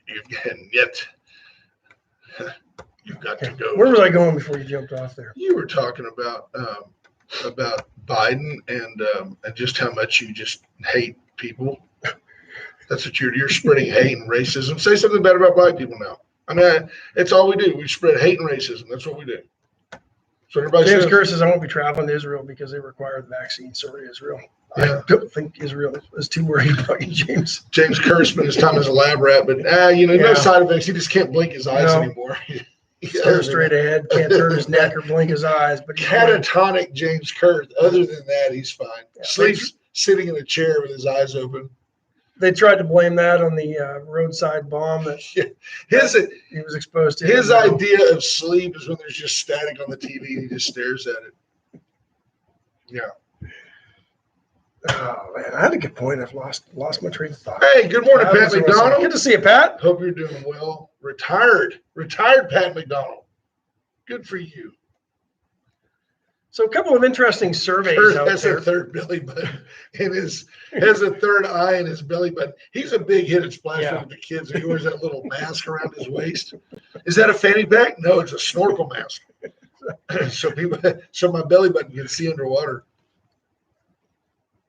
Speaker 1: You've got to go.
Speaker 2: Where was I going before you jumped off there?
Speaker 1: You were talking about Biden and just how much you just hate people. That's what you're spreading hate and racism. Say something bad about black people now. I mean, it's all we do. We spread hate and racism. That's what we do. So everybody
Speaker 2: James Kerr says, I won't be traveling to Israel because they require the vaccine. Sorry, Israel. Yeah. I don't think Israel is too worried about you, James.
Speaker 1: James Kerr spent his time as a lab rat, but no side effects. He just can't blink his eyes anymore.
Speaker 2: Stare straight ahead, can't turn his neck or blink his eyes. But
Speaker 1: catatonic James Kerr. Other than that, he's fine. Yeah, sleeps sitting in a chair with his eyes open.
Speaker 2: They tried to blame that on the roadside bomb that he was exposed to.
Speaker 1: His idea of sleep is when there's just static on the TV and he just stares at it. Yeah.
Speaker 2: Oh man, I had a good point. I've lost my train of thought.
Speaker 1: Hey, good morning, Pat McDonald.
Speaker 2: Good to see you, Pat.
Speaker 1: Hope you're doing well. Retired Pat McDonald. Good for you.
Speaker 2: So a couple of interesting surveys
Speaker 1: Kurt
Speaker 2: out
Speaker 1: has
Speaker 2: there.
Speaker 1: a third belly button and has a third eye in his belly button. He's a big hit at Splash with the kids, and he wears that little mask around his waist. Is that a fanny pack? No, it's a snorkel mask. so my belly button can see underwater.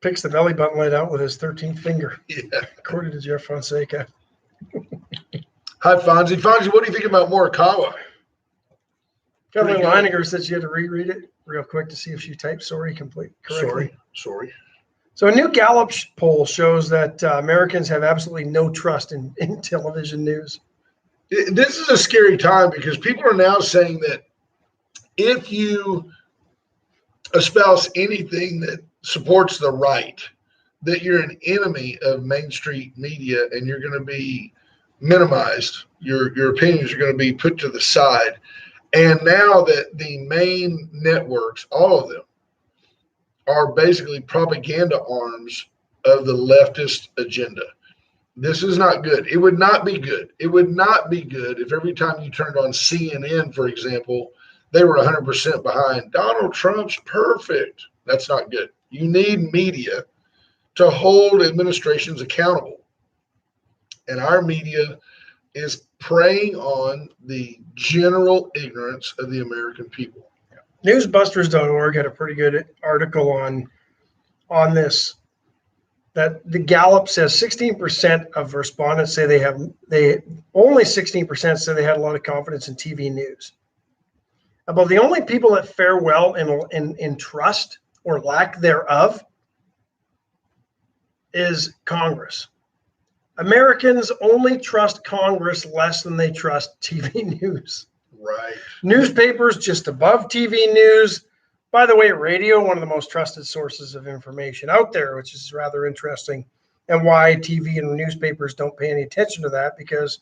Speaker 2: Picks the belly button light out with his 13th finger.
Speaker 1: Yeah.
Speaker 2: According to Jeff Fonseca.
Speaker 1: Hi, Fonzie. Fonzie, what do you think about Morikawa?
Speaker 2: Kathleen Leininger said she had to reread it real quick to see if she typed sorry correctly.
Speaker 1: Sorry.
Speaker 2: So a new Gallup poll shows that Americans have absolutely no trust in television news.
Speaker 1: This is a scary time because people are now saying that if you espouse anything that supports the right, that you're an enemy of Main Street media and you're going to be minimized. Your opinions are going to be put to the side. And now that the main networks, all of them, are basically propaganda arms of the leftist agenda. This is not good. It would not be good. It would not be good if every time you turned on CNN, for example, they were 100% behind Donald Trump's perfect. That's not good. You need media to hold administrations accountable. And our media is preying on the general ignorance of the American people.
Speaker 2: Newsbusters.org had a pretty good article on this, that the Gallup says 16% of respondents say only 16% say they had a lot of confidence in TV news. About the only people that fare well in trust or lack thereof is Congress. Americans only trust Congress less than they trust TV news.
Speaker 1: Right.
Speaker 2: Newspapers just above TV news. By the way, radio, one of the most trusted sources of information out there, which is rather interesting, and why TV and newspapers don't pay any attention to that because,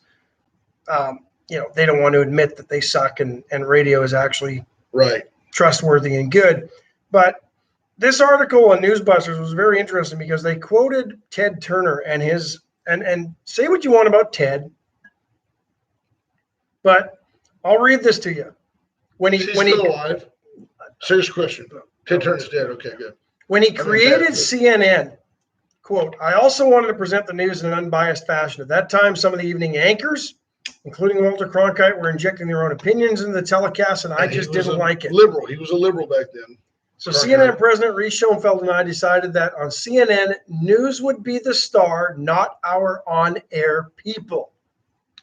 Speaker 2: they don't want to admit that they suck, and radio is actually
Speaker 1: right,
Speaker 2: trustworthy and good. But this article on Newsbusters was very interesting because they quoted Ted Turner and his. And say what you want about Ted, but I'll read this to you.
Speaker 1: He's still alive? Serious question. Ted Turner's dead. Okay, good.
Speaker 2: When he created CNN, quote, I also wanted to present the news in an unbiased fashion. At that time, some of the evening anchors, including Walter Cronkite, were injecting their own opinions into the telecast, and I just didn't like it.
Speaker 1: Liberal. He was a liberal back then.
Speaker 2: So CNN President Reese Schoenfeld and I decided that on CNN, news would be the star, not our on-air people.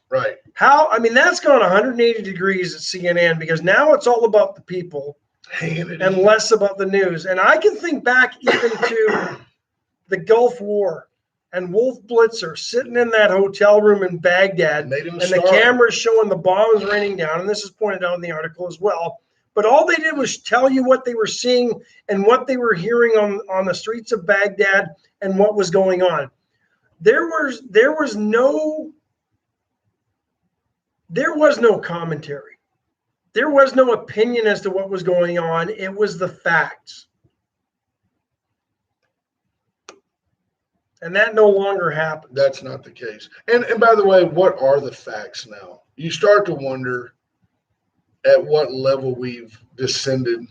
Speaker 1: Right.
Speaker 2: That's gone 180 degrees at CNN because now it's all about the people and less about the news. And I can think back even to the Gulf War and Wolf Blitzer sitting in that hotel room in Baghdad and the cameras showing the bombs raining down. And this is pointed out in the article as well. But all they did was tell you what they were seeing and what they were hearing on the streets of Baghdad and what was going on. There was no commentary. There was no opinion as to what was going on. It was the facts. And that no longer happens.
Speaker 1: That's not the case. And by the way, what are the facts now? You start to wonder at what level we've descended,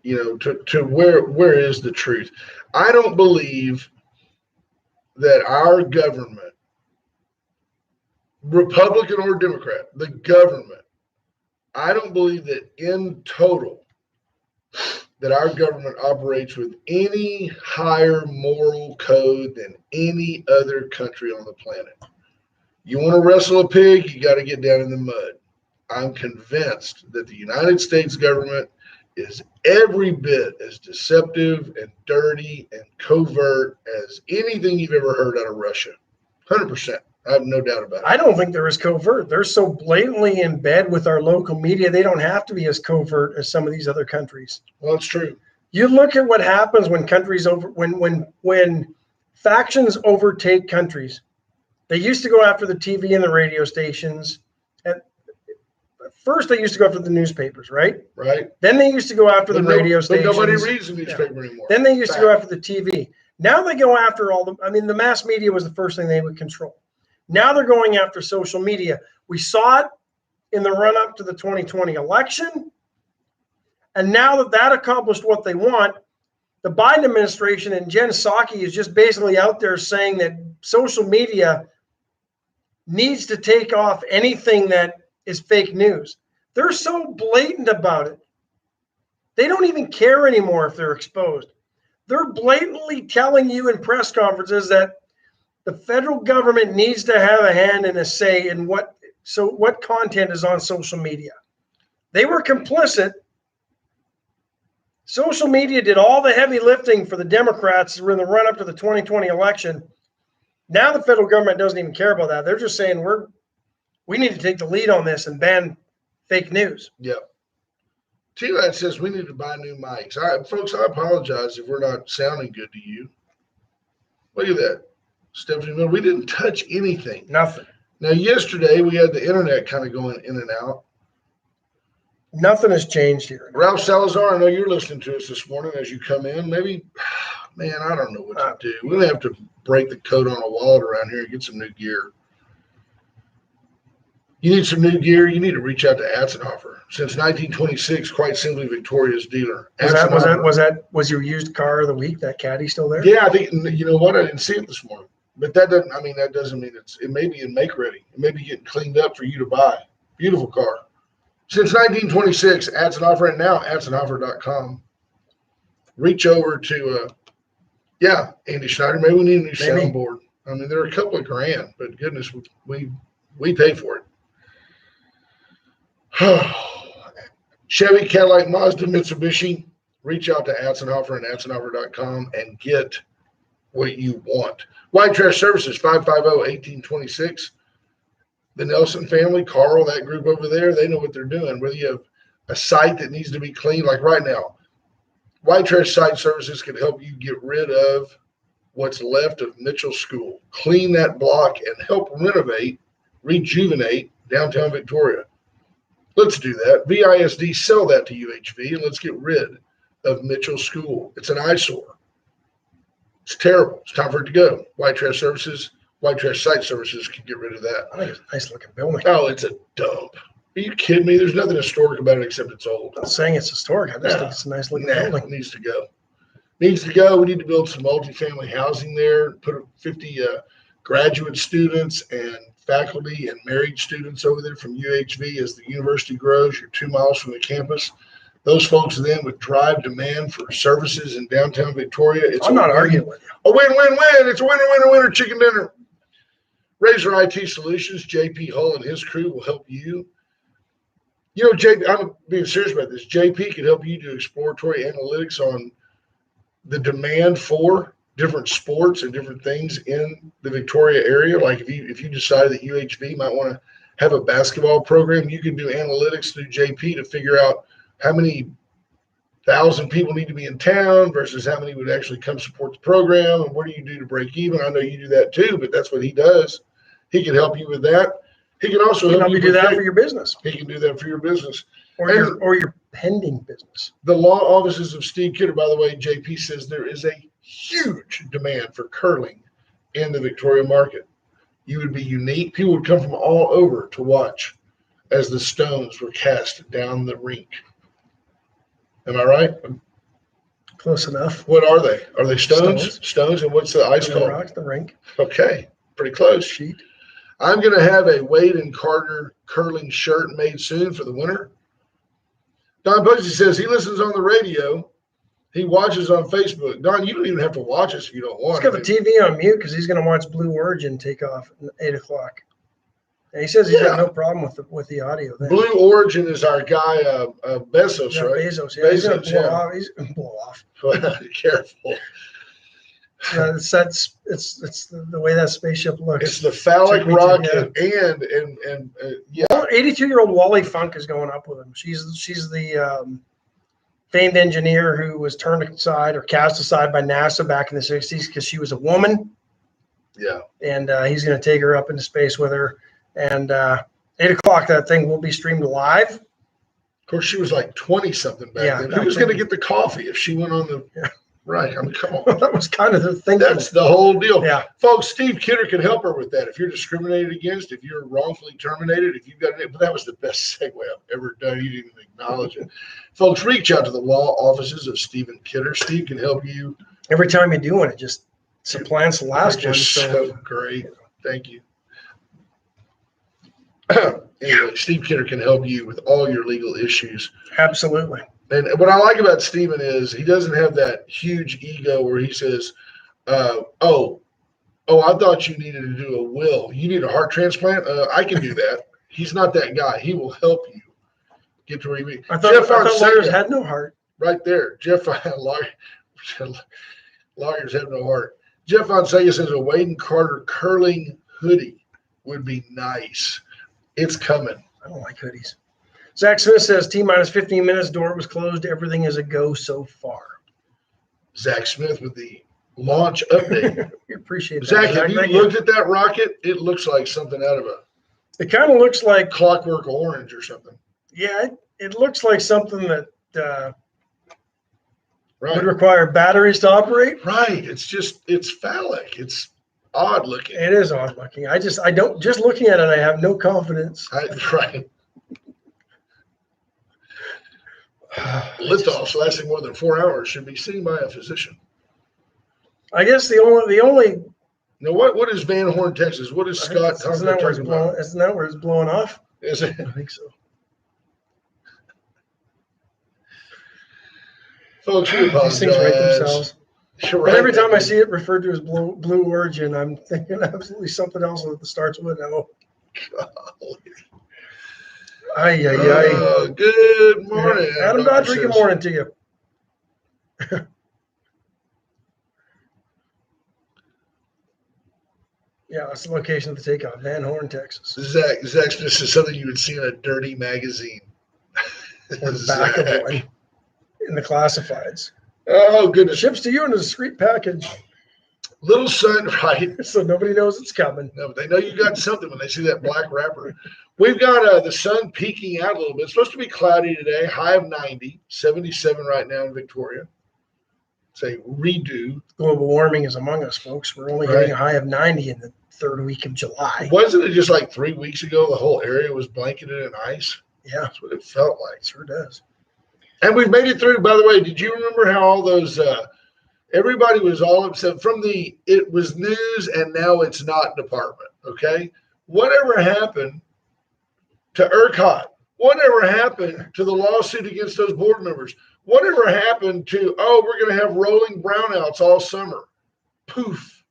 Speaker 1: to where is the truth? I don't believe that our government, Republican or Democrat, the government, I don't believe that in total that our government operates with any higher moral code than any other country on the planet. You want to wrestle a pig, you got to get down in the mud. I'm convinced that the United States government is every bit as deceptive and dirty and covert as anything you've ever heard out of Russia. 100%. I have no doubt about it.
Speaker 2: I don't think they're as covert. They're so blatantly in bed with our local media, they don't have to be as covert as some of these other countries.
Speaker 1: Well, it's true.
Speaker 2: You look at what happens when countries when factions overtake countries. They used to go after the TV and the radio stations. And first they used to go after the newspapers, right?
Speaker 1: Right.
Speaker 2: Then they used to go after the radio
Speaker 1: But
Speaker 2: stations.
Speaker 1: nobody reads the newspaper anymore.
Speaker 2: Then they used to go after the TV. Now they go after the mass media was the first thing they would control. Now they're going after social media. We saw it in the run up to the 2020 election. And now that that accomplished what they want, the Biden administration and Jen Psaki is just basically out there saying that social media needs to take off anything that is fake news. They're so blatant about it. They don't even care anymore if they're exposed. They're blatantly telling you in press conferences that the federal government needs to have a hand and a say in what content is on social media. They were complicit. Social media did all the heavy lifting for the Democrats in the run up to the 2020 election. Now the federal government doesn't even care about that. They're just saying we need to take the lead on this and ban fake news.
Speaker 1: Yep. T-Lad says we need to buy new mics. Folks, I apologize if we're not sounding good to you. Look at that. Stephanie Miller, we didn't touch anything.
Speaker 2: Nothing.
Speaker 1: Now, yesterday we had the internet kind of going in and out.
Speaker 2: Nothing has changed here.
Speaker 1: Ralph Salazar, I know you're listening to us this morning as you come in. Maybe, man, I don't know what to do. We're going to have to break the code on a wallet around here and get some new gear. You need some new gear, you need to reach out to Atzenhofer. Since 1926, quite simply Victoria's dealer.
Speaker 2: Was your used car of the week, that caddy still there?
Speaker 1: Yeah, I think, you know what? I didn't see it this morning. But that doesn't mean it may be in make ready. It may be getting cleaned up for you to buy. Beautiful car. Since 1926, Atzenhofer, and now Atzenhofer.com. Reach over to, Andy Schneider. Maybe we need a new soundboard. I mean, they're a couple of grand, but goodness, we pay for it. Chevy, Cadillac, Mazda, Mitsubishi. Reach out to Atzenhofer and Atzenhofer.com and get what you want. White Trash Services, 550-1826. The Nelson family, Carl, that group over there, they know what they're doing. Whether you have a site that needs to be cleaned, like right now, White Trash Site Services can help you get rid of what's left of Mitchell School, clean that block, and help renovate, rejuvenate downtown Victoria. Let's do that. VISD, sell that to UHV, and let's get rid of Mitchell School. It's an eyesore. It's terrible. It's time for it to go. White Trash Services, White Trash Site Services can get rid of that.
Speaker 2: I think it's a nice looking building.
Speaker 1: Oh, it's a dump. Are you kidding me? There's nothing historic about it except it's old.
Speaker 2: I'm not saying it's historic. I just think it's a nice looking building.
Speaker 1: It needs to go. Needs to go. We need to build some multifamily housing there, put 50 graduate students and faculty and married students over there from UHV as the university grows. You're 2 miles from the campus. Those folks then would drive demand for services in downtown Victoria.
Speaker 2: I'm not arguing with you.
Speaker 1: A win-win-win. It's a winner chicken dinner. Razor IT Solutions, JP Hull and his crew will help you. You know, JP, I'm being serious about this. JP can help you do exploratory analytics on the demand for different sports and different things in the Victoria area. Like if you decide that UHV might want to have a basketball program, you can do analytics through JP to figure out how many thousand people need to be in town versus how many would actually come support the program, and what do you do to break even? I know you do that too, but that's what he does. He can help you with that. He can also help you
Speaker 2: do that for your business.
Speaker 1: He can do that for your business.
Speaker 2: Or your pending business.
Speaker 1: The law offices of Steve Kidder, by the way, JP says there is a huge demand for curling in the Victoria market. You would be unique. People would come from all over to watch as the stones were cast down the rink. Am I right?
Speaker 2: Close enough.
Speaker 1: What are they? Are they stones? Stones, and what's the ice called?
Speaker 2: Rocks, the rink.
Speaker 1: Okay, pretty close.
Speaker 2: Sheet.
Speaker 1: I'm going to have a Wade and Carter curling shirt made soon for the winter. Don Posey says he listens on the radio. He watches on Facebook. Don, you don't even have to watch us if you don't want.
Speaker 2: He's got the TV on mute because he's going to watch Blue Origin take off at 8 o'clock. And he says he's got no problem with the audio. Then.
Speaker 1: Blue Origin is our guy, Bezos, right?
Speaker 2: Bezos, yeah. He's going to blow off.
Speaker 1: Careful.
Speaker 2: It's the way that spaceship looks.
Speaker 1: It's the phallic rocket, and yeah.
Speaker 2: 82-year-old Wally Funk is going up with him. She's the famed engineer who was turned aside or cast aside by NASA back in the 60s because she was a woman.
Speaker 1: Yeah.
Speaker 2: And he's going to take her up into space with her. And 8 o'clock, that thing will be streamed live.
Speaker 1: Of course, she was like 20 something back
Speaker 2: Yeah,
Speaker 1: then.
Speaker 2: I'm
Speaker 1: Who was going to
Speaker 2: thinking-
Speaker 1: get the coffee if she went on the right? I mean, come on.
Speaker 2: Well, that was kind of the thinking.
Speaker 1: That's the whole deal.
Speaker 2: Yeah.
Speaker 1: Folks, Steve Kidder can help her with that. If you're discriminated against, if you're wrongfully terminated, if you've got it, but that was the best segue I've ever done. You didn't even acknowledge it. Folks, reach out to the law offices of Stephen Kidder. Steve can help you.
Speaker 2: Every time you do one, it just supplants the last one.
Speaker 1: Just
Speaker 2: So
Speaker 1: so great. Thank you. Anyway, Steve Kidder can help you with all your legal issues.
Speaker 2: absolutely.
Speaker 1: And what I like about Stephen is he doesn't have that huge ego where he says, oh, I thought you needed to do a will. You need a heart transplant? I can do that. He's not that guy. He will help you get to where you need.
Speaker 2: I thought lawyers
Speaker 1: Fonseca,
Speaker 2: had no heart.
Speaker 1: right there. Lawyers have no heart. Jeff Fonseca says a Wade and Carter curling hoodie would be nice. It's coming.
Speaker 2: I don't like hoodies. Zach Smith says T-minus 15 minutes. Door was closed. Everything is a go so far.
Speaker 1: Zach Smith with the launch update.
Speaker 2: We appreciate that.
Speaker 1: Zach, have you
Speaker 2: Thank
Speaker 1: looked at that rocket? It looks like something out of a
Speaker 2: It kind of looks like,
Speaker 1: Clockwork Orange or something.
Speaker 2: yeah, it looks like something that
Speaker 1: Right.
Speaker 2: would require batteries to operate.
Speaker 1: Right. It's phallic. It's odd looking.
Speaker 2: It is odd looking. Just looking at it, I have no confidence.
Speaker 1: Right. Liftoffs lasting more than 4 hours should be seen by a physician.
Speaker 2: I guess the only
Speaker 1: Now, what is Van Horn, Texas? What is Scott
Speaker 2: isn't that where it's
Speaker 1: talking
Speaker 2: blowing?
Speaker 1: about?
Speaker 2: Isn't that where it's blowing off?
Speaker 1: Is it?
Speaker 2: I think so.
Speaker 1: Folks, we
Speaker 2: These things write
Speaker 1: apologize.
Speaker 2: themselves.
Speaker 1: You're
Speaker 2: But
Speaker 1: right.
Speaker 2: every time I see it referred to as Blue Origin, I'm thinking absolutely something else that starts with O. Ay, ay, ay.
Speaker 1: Good morning.
Speaker 2: Adam
Speaker 1: Dr.
Speaker 2: Dodgery, good
Speaker 1: says.
Speaker 2: morning to you. Yeah, that's the location of the takeoff, Van Horn, Texas.
Speaker 1: Zach, this is something you would see in a dirty magazine.
Speaker 2: Or the back of one in the classifieds.
Speaker 1: Oh, goodness.
Speaker 2: Ships to you in a discreet package,
Speaker 1: Little Sun, right?
Speaker 2: so nobody knows it's coming.
Speaker 1: No, but they know you got something when they see that black wrapper. We've got the sun peeking out a little bit. It's supposed to be cloudy today, high of 90, 77 right now in Victoria. It's a redo.
Speaker 2: Global warming is among us, folks. We're only
Speaker 1: Right.
Speaker 2: hitting a high of 90 in the third week of July.
Speaker 1: Wasn't it just like 3 weeks ago the whole area was blanketed in ice?
Speaker 2: Yeah,
Speaker 1: That's what it felt like.
Speaker 2: it sure does.
Speaker 1: And we've made it through. By the way, did you remember how all those everybody was all upset from the it was news and now it's not department? Okay. Whatever happened to ERCOT? Whatever happened to the lawsuit against those board members? Whatever happened to, we're going to have rolling brownouts all summer? Poof,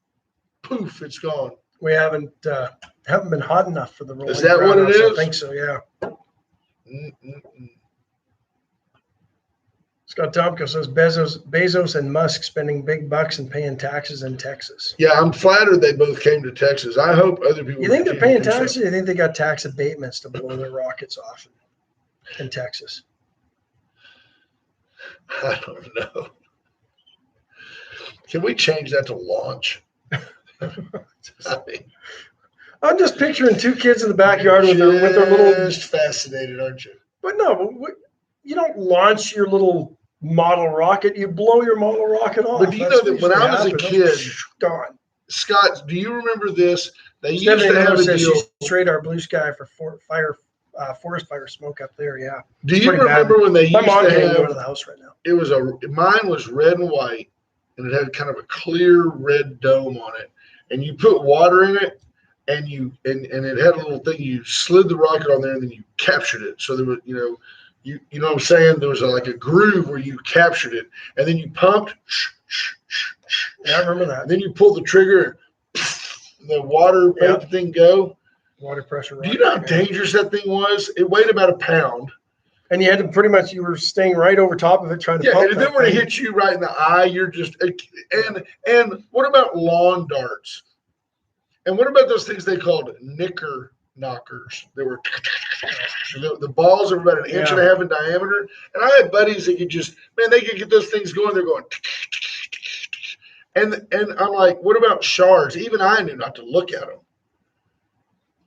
Speaker 1: it's gone.
Speaker 2: We haven't been hot enough for the rolling
Speaker 1: Is that what it
Speaker 2: brownouts.
Speaker 1: is?
Speaker 2: I think so, yeah.
Speaker 1: Mm-mm-mm.
Speaker 2: Scott Tomko says Bezos and Musk spending big bucks and paying taxes in Texas.
Speaker 1: Yeah, I'm flattered they both came to Texas. I hope other people.
Speaker 2: You think they're
Speaker 1: continue
Speaker 2: paying
Speaker 1: to do so.
Speaker 2: taxes? Or you think they got tax abatements to blow their rockets off in Texas?
Speaker 1: I don't know. Can we change that to launch? I mean,
Speaker 2: I'm just picturing two kids in the backyard with their little.
Speaker 1: Just fascinated, aren't you?
Speaker 2: But no, you don't launch your little model rocket. You blow your model rocket off.
Speaker 1: But do you
Speaker 2: That's
Speaker 1: know that
Speaker 2: what
Speaker 1: when I
Speaker 2: usually
Speaker 1: was a
Speaker 2: happens.
Speaker 1: kid,
Speaker 2: Gone.
Speaker 1: Scott, do you remember this? They used
Speaker 2: Stephanie
Speaker 1: to have
Speaker 2: Miller
Speaker 1: a
Speaker 2: says
Speaker 1: deal.
Speaker 2: she sprayed our blue sky for forest fire smoke up there. Yeah,
Speaker 1: Do you
Speaker 2: pretty bad.
Speaker 1: remember when they
Speaker 2: my
Speaker 1: used
Speaker 2: mom
Speaker 1: to
Speaker 2: can't go to
Speaker 1: have?
Speaker 2: the house right now.
Speaker 1: It was mine was red and white, and it had kind of a clear red dome on it, and you put water in it, and and it had a little thing. You slid the rocket on there, and then you captured it. So there was, you know what I'm saying? There was like a groove where you captured it, and then you pumped.
Speaker 2: Yeah, I remember that.
Speaker 1: And then you pulled the trigger, and the water made the thing go.
Speaker 2: Water pressure.
Speaker 1: Do you know how dangerous that thing was? It weighed about a pound.
Speaker 2: And you had to you were staying right over top of it trying to
Speaker 1: Yeah,
Speaker 2: pump
Speaker 1: and if
Speaker 2: that
Speaker 1: it were to
Speaker 2: thing.
Speaker 1: hit you right in the eye, you're just and what about lawn darts? And what about those things they called knicker knockers? They were the balls are about an inch and a half in diameter. And I had buddies that they could get those things going. They're going, and I'm like, what about shards? Even I knew not to look at them.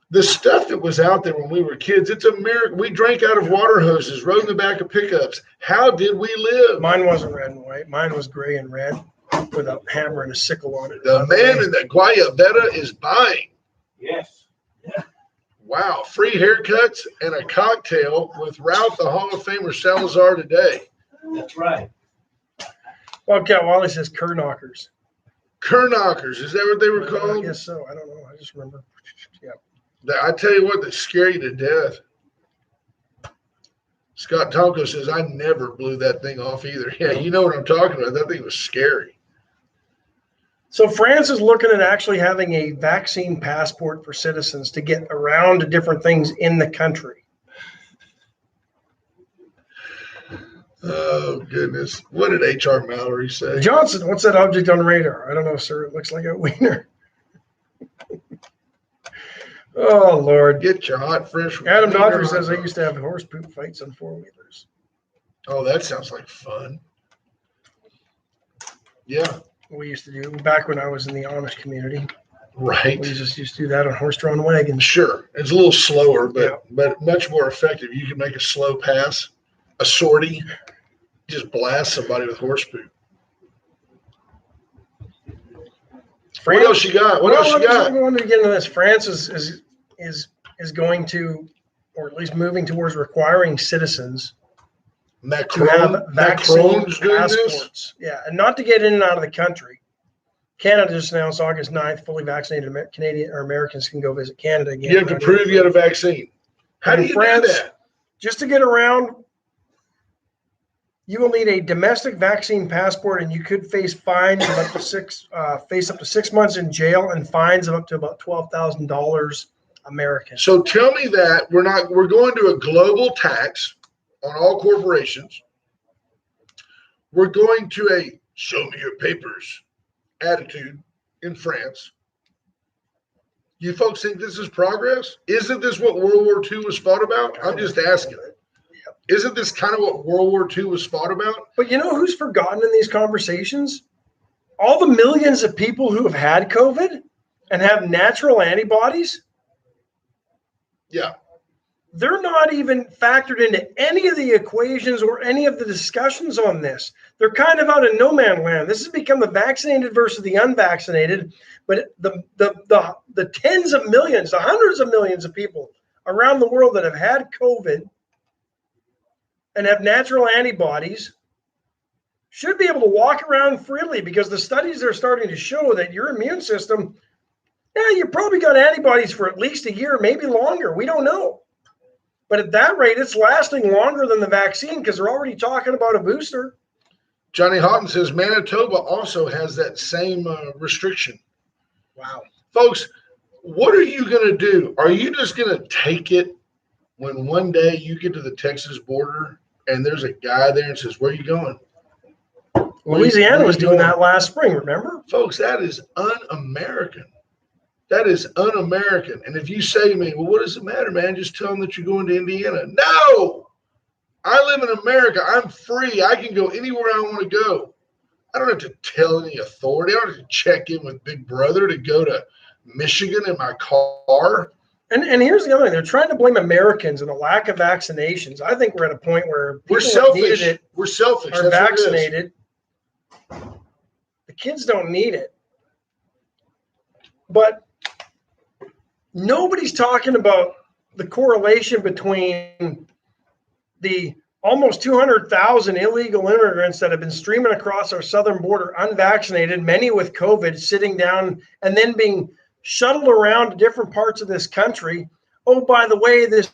Speaker 1: The stuff that was out there when we were kids, it's America. We drank out of water hoses, rode in the back of pickups. How did we live?
Speaker 2: Mine wasn't red and white. Mine was gray and red with a hammer and a sickle on it.
Speaker 1: The man in the Guayabera is buying.
Speaker 3: Yes.
Speaker 1: Wow. Free haircuts and a cocktail with Ralph, the Hall of Famer Salazar today.
Speaker 3: That's right.
Speaker 2: Wildcat Wally says cur knockers.
Speaker 1: Cur knockers. Is that what they were
Speaker 2: I
Speaker 1: called?
Speaker 2: guess so. I don't know. I just remember. Yeah.
Speaker 1: I tell you what, they scare you to death. Scott Tonko says, I never blew that thing off either. Yeah, you know what I'm talking about. That thing was scary.
Speaker 2: So France is looking at actually having a vaccine passport for citizens to get around to different things in the country.
Speaker 1: Oh, goodness. What did H.R. Mallory say?
Speaker 2: Johnson, what's that object on radar? I don't know, sir. It looks like a wiener. Oh, Lord.
Speaker 1: Get your hot, fresh.
Speaker 2: Adam
Speaker 1: wiener
Speaker 2: Daughtry
Speaker 1: hot
Speaker 2: says I
Speaker 1: dog.
Speaker 2: used to have horse poop fights on four-wheelers.
Speaker 1: Oh, that sounds like fun. Yeah,
Speaker 2: We used to do back when I was in the Amish community.
Speaker 1: right.
Speaker 2: We just used to do that on horse-drawn wagons.
Speaker 1: Sure. It's a little slower,
Speaker 2: Yeah.
Speaker 1: but much more effective. You can make a slow pass, a sortie, just blast somebody with horse poop. What else you got? What else you got?
Speaker 2: I wanted to get into this. France is going to, or at least moving towards requiring citizens to have vaccine
Speaker 1: Macron's doing this?
Speaker 2: passports. Yeah, and not to get in and out of the country. Canada just announced August 9th, fully vaccinated Canadian or Americans can go visit Canada again.
Speaker 1: You have to prove you got a vaccine. How do you do that?
Speaker 2: Just to get around, you will need a domestic vaccine passport, and you could face fines of up to 6 months in jail and fines of up to about $12,000 American.
Speaker 1: So tell me that we're going to a global tax on all corporations. We're going to a show me your papers attitude in France. You folks think this is progress? Isn't this what World War II was fought about? I'm just asking. Isn't this kind of what World War II was fought about?
Speaker 2: But you know who's forgotten in these conversations? All the millions of people who have had COVID and have natural antibodies.
Speaker 1: Yeah.
Speaker 2: They're not even factored into any of the equations or any of the discussions on this. They're kind of out in no man's land. This has become the vaccinated versus the unvaccinated. But the tens of millions, the hundreds of millions of people around the world that have had COVID and have natural antibodies should be able to walk around freely, because the studies are starting to show that your immune system, yeah, you probably got antibodies for at least a year, maybe longer. We don't know. But at that rate, it's lasting longer than the vaccine because they're already talking about a booster.
Speaker 1: Johnny Houghton says Manitoba also has that same restriction.
Speaker 2: Wow.
Speaker 1: Folks, what are you going to do? Are you just going to take it when one day you get to the Texas border and there's a guy there and says, where are you going?
Speaker 2: Louisiana was doing that last spring, remember?
Speaker 1: Folks, that is un-American. That is un-American. And if you say to me, well, what does it matter, man? Just tell them that you're going to Indiana. No! I live in America. I'm free. I can go anywhere I want to go. I don't have to tell any authority. I don't have to check in with Big Brother to go to Michigan in my car.
Speaker 2: And here's the other thing. They're trying to blame Americans and the lack of vaccinations. I think we're at a point where people
Speaker 1: We're
Speaker 2: that
Speaker 1: selfish.
Speaker 2: needed it
Speaker 1: We're selfish.
Speaker 2: are
Speaker 1: That's what it is.
Speaker 2: vaccinated. The kids don't need it. But nobody's talking about the correlation between the almost 200,000 illegal immigrants that have been streaming across our southern border unvaccinated, many with COVID, sitting down and then being shuttled around to different parts of this country. Oh, by the way, this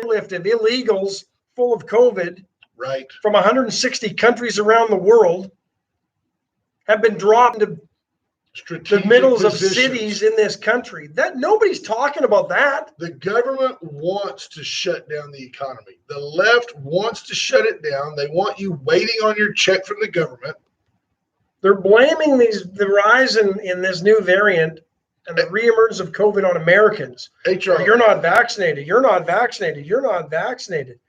Speaker 2: lift of illegals full of COVID
Speaker 1: Right.
Speaker 2: from 160 countries around the world have been dropped into the
Speaker 1: Strategic
Speaker 2: middles of
Speaker 1: positions.
Speaker 2: cities in this country. That nobody's talking about that.
Speaker 1: The government wants to shut down the economy. The left wants to shut it down. They want you waiting on your check from the government.
Speaker 2: They're blaming the rise in this new variant and the reemergence of COVID on Americans.
Speaker 1: HR.
Speaker 2: You're not vaccinated. You're not vaccinated. You're not vaccinated.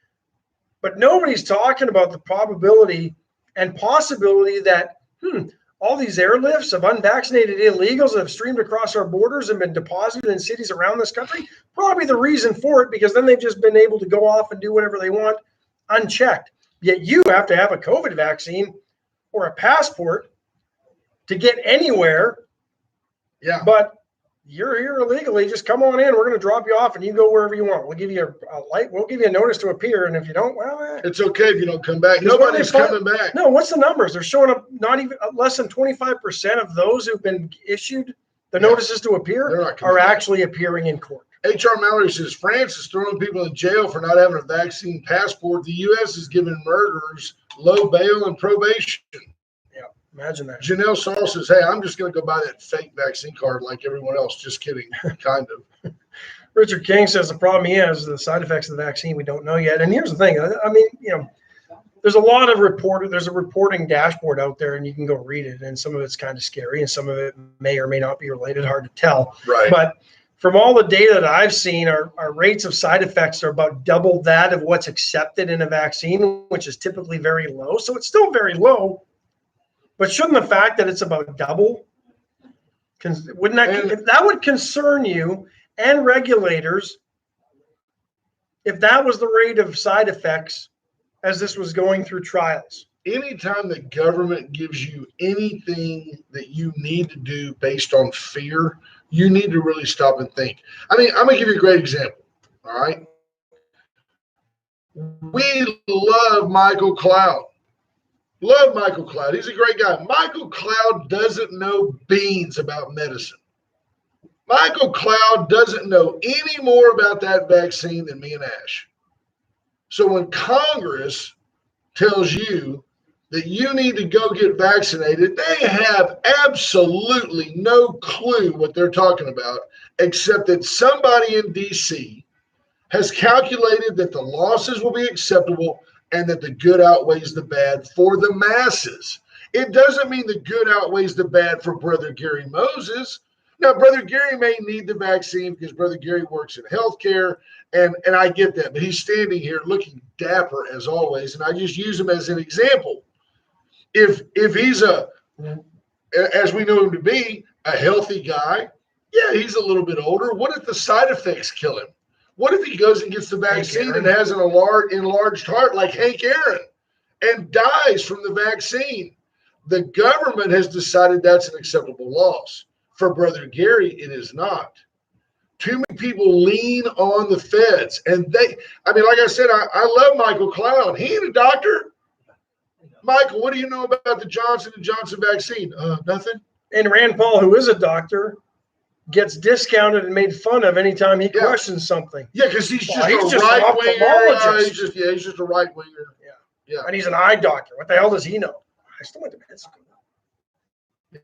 Speaker 2: But nobody's talking about the probability and possibility that, all these airlifts of unvaccinated illegals that have streamed across our borders and been deposited in cities around this country, probably the reason for it, because then they've just been able to go off and do whatever they want unchecked. Yet you have to have a COVID vaccine or a passport to get anywhere.
Speaker 1: Yeah.
Speaker 2: But you're here illegally. Just come on in. We're going to drop you off, and you go wherever you want. We'll give you a light. We'll give you a notice to appear, and if you don't, well,
Speaker 1: It's okay if you don't come back.
Speaker 2: Because when
Speaker 1: Nobody's
Speaker 2: they find-
Speaker 1: coming back.
Speaker 2: no. What's the numbers? They're showing up. Not even less than 25% of those who've been issued the notices to appear
Speaker 1: They're not coming
Speaker 2: are
Speaker 1: back.
Speaker 2: actually appearing in court.
Speaker 1: HR Mallory says France is throwing people in jail for not having a vaccine passport. The U.S. is giving murderers low bail and probation.
Speaker 2: Imagine that.
Speaker 1: Janelle Saul says, hey, I'm just going to go buy that fake vaccine card like everyone else. Just kidding. Kind of.
Speaker 2: Richard King says the problem he has is the side effects of the vaccine we don't know yet. And here's the thing. I mean, there's a lot of there's a reporting dashboard out there, and you can go read it. And some of it's kind of scary, and some of it may or may not be related. Hard to tell.
Speaker 1: Right.
Speaker 2: But from all the data that I've seen, our rates of side effects are about double that of what's accepted in a vaccine, which is typically very low. So it's still very low. But shouldn't the fact that it's about double, wouldn't that, if that would concern you and regulators, if that was the rate of side effects as this was going through trials?
Speaker 1: Anytime the government gives you anything that you need to do based on fear, you need to really stop and think. I mean, I'm going to give you a great example. All right. We love Michael Cloud. Love Michael Cloud. He's a great guy. Michael Cloud doesn't know beans about medicine. Michael Cloud doesn't know any more about that vaccine than me and Ash. So when Congress tells you that you need to go get vaccinated, they have absolutely no clue what they're talking about, except that somebody in D.C. has calculated that the losses will be acceptable and that the good outweighs the bad for the masses. It doesn't mean the good outweighs the bad for Brother Gary Moses. Now, Brother Gary may need the vaccine because Brother Gary works in healthcare, and I get that. But he's standing here looking dapper as always, and I just use him as an example. If he's as we know him to be, a healthy guy, yeah, he's a little bit older. What if the side effects kill him? What if he goes and gets the vaccine and has an enlarged heart like Hank Aaron and dies from the vaccine? The government has decided that's an acceptable loss. For Brother Gary, it is not. Too many people lean on the feds. And like I said, I love Michael Cloud. He ain't a doctor. Michael, what do you know about the Johnson & Johnson vaccine? Nothing.
Speaker 2: And Rand Paul, who is a doctor, gets discounted and made fun of anytime he questions something.
Speaker 1: Yeah, because he's just
Speaker 2: he's
Speaker 1: a
Speaker 2: just
Speaker 1: right
Speaker 2: an
Speaker 1: winger.
Speaker 2: ophthalmologist.
Speaker 1: He's just a right winger. Yeah.
Speaker 2: And he's an eye doctor. What the hell does he know? I still went to med school.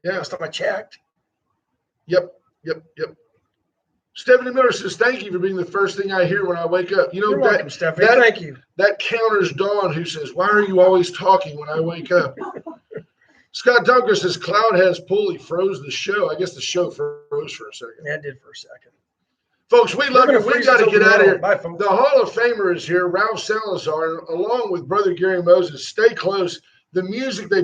Speaker 1: Yeah.
Speaker 2: Last time I checked.
Speaker 1: Yep. Stephanie Miller says, thank you for being the first thing I hear when I wake up. You know,
Speaker 2: You're welcome, Stephanie. Thank you.
Speaker 1: That counters Dawn, who says, why are you always talking when I wake up? Scott Dunker says, Cloud has pulley froze the show. I guess the show froze for a second.
Speaker 2: Yeah, it did for a second.
Speaker 1: Folks, we love you. We've got to get out of here.
Speaker 2: Bye, folks.
Speaker 1: The Hall of Famer is here, Ralph Salazar, along with Brother Gary Moses. Stay close. The music they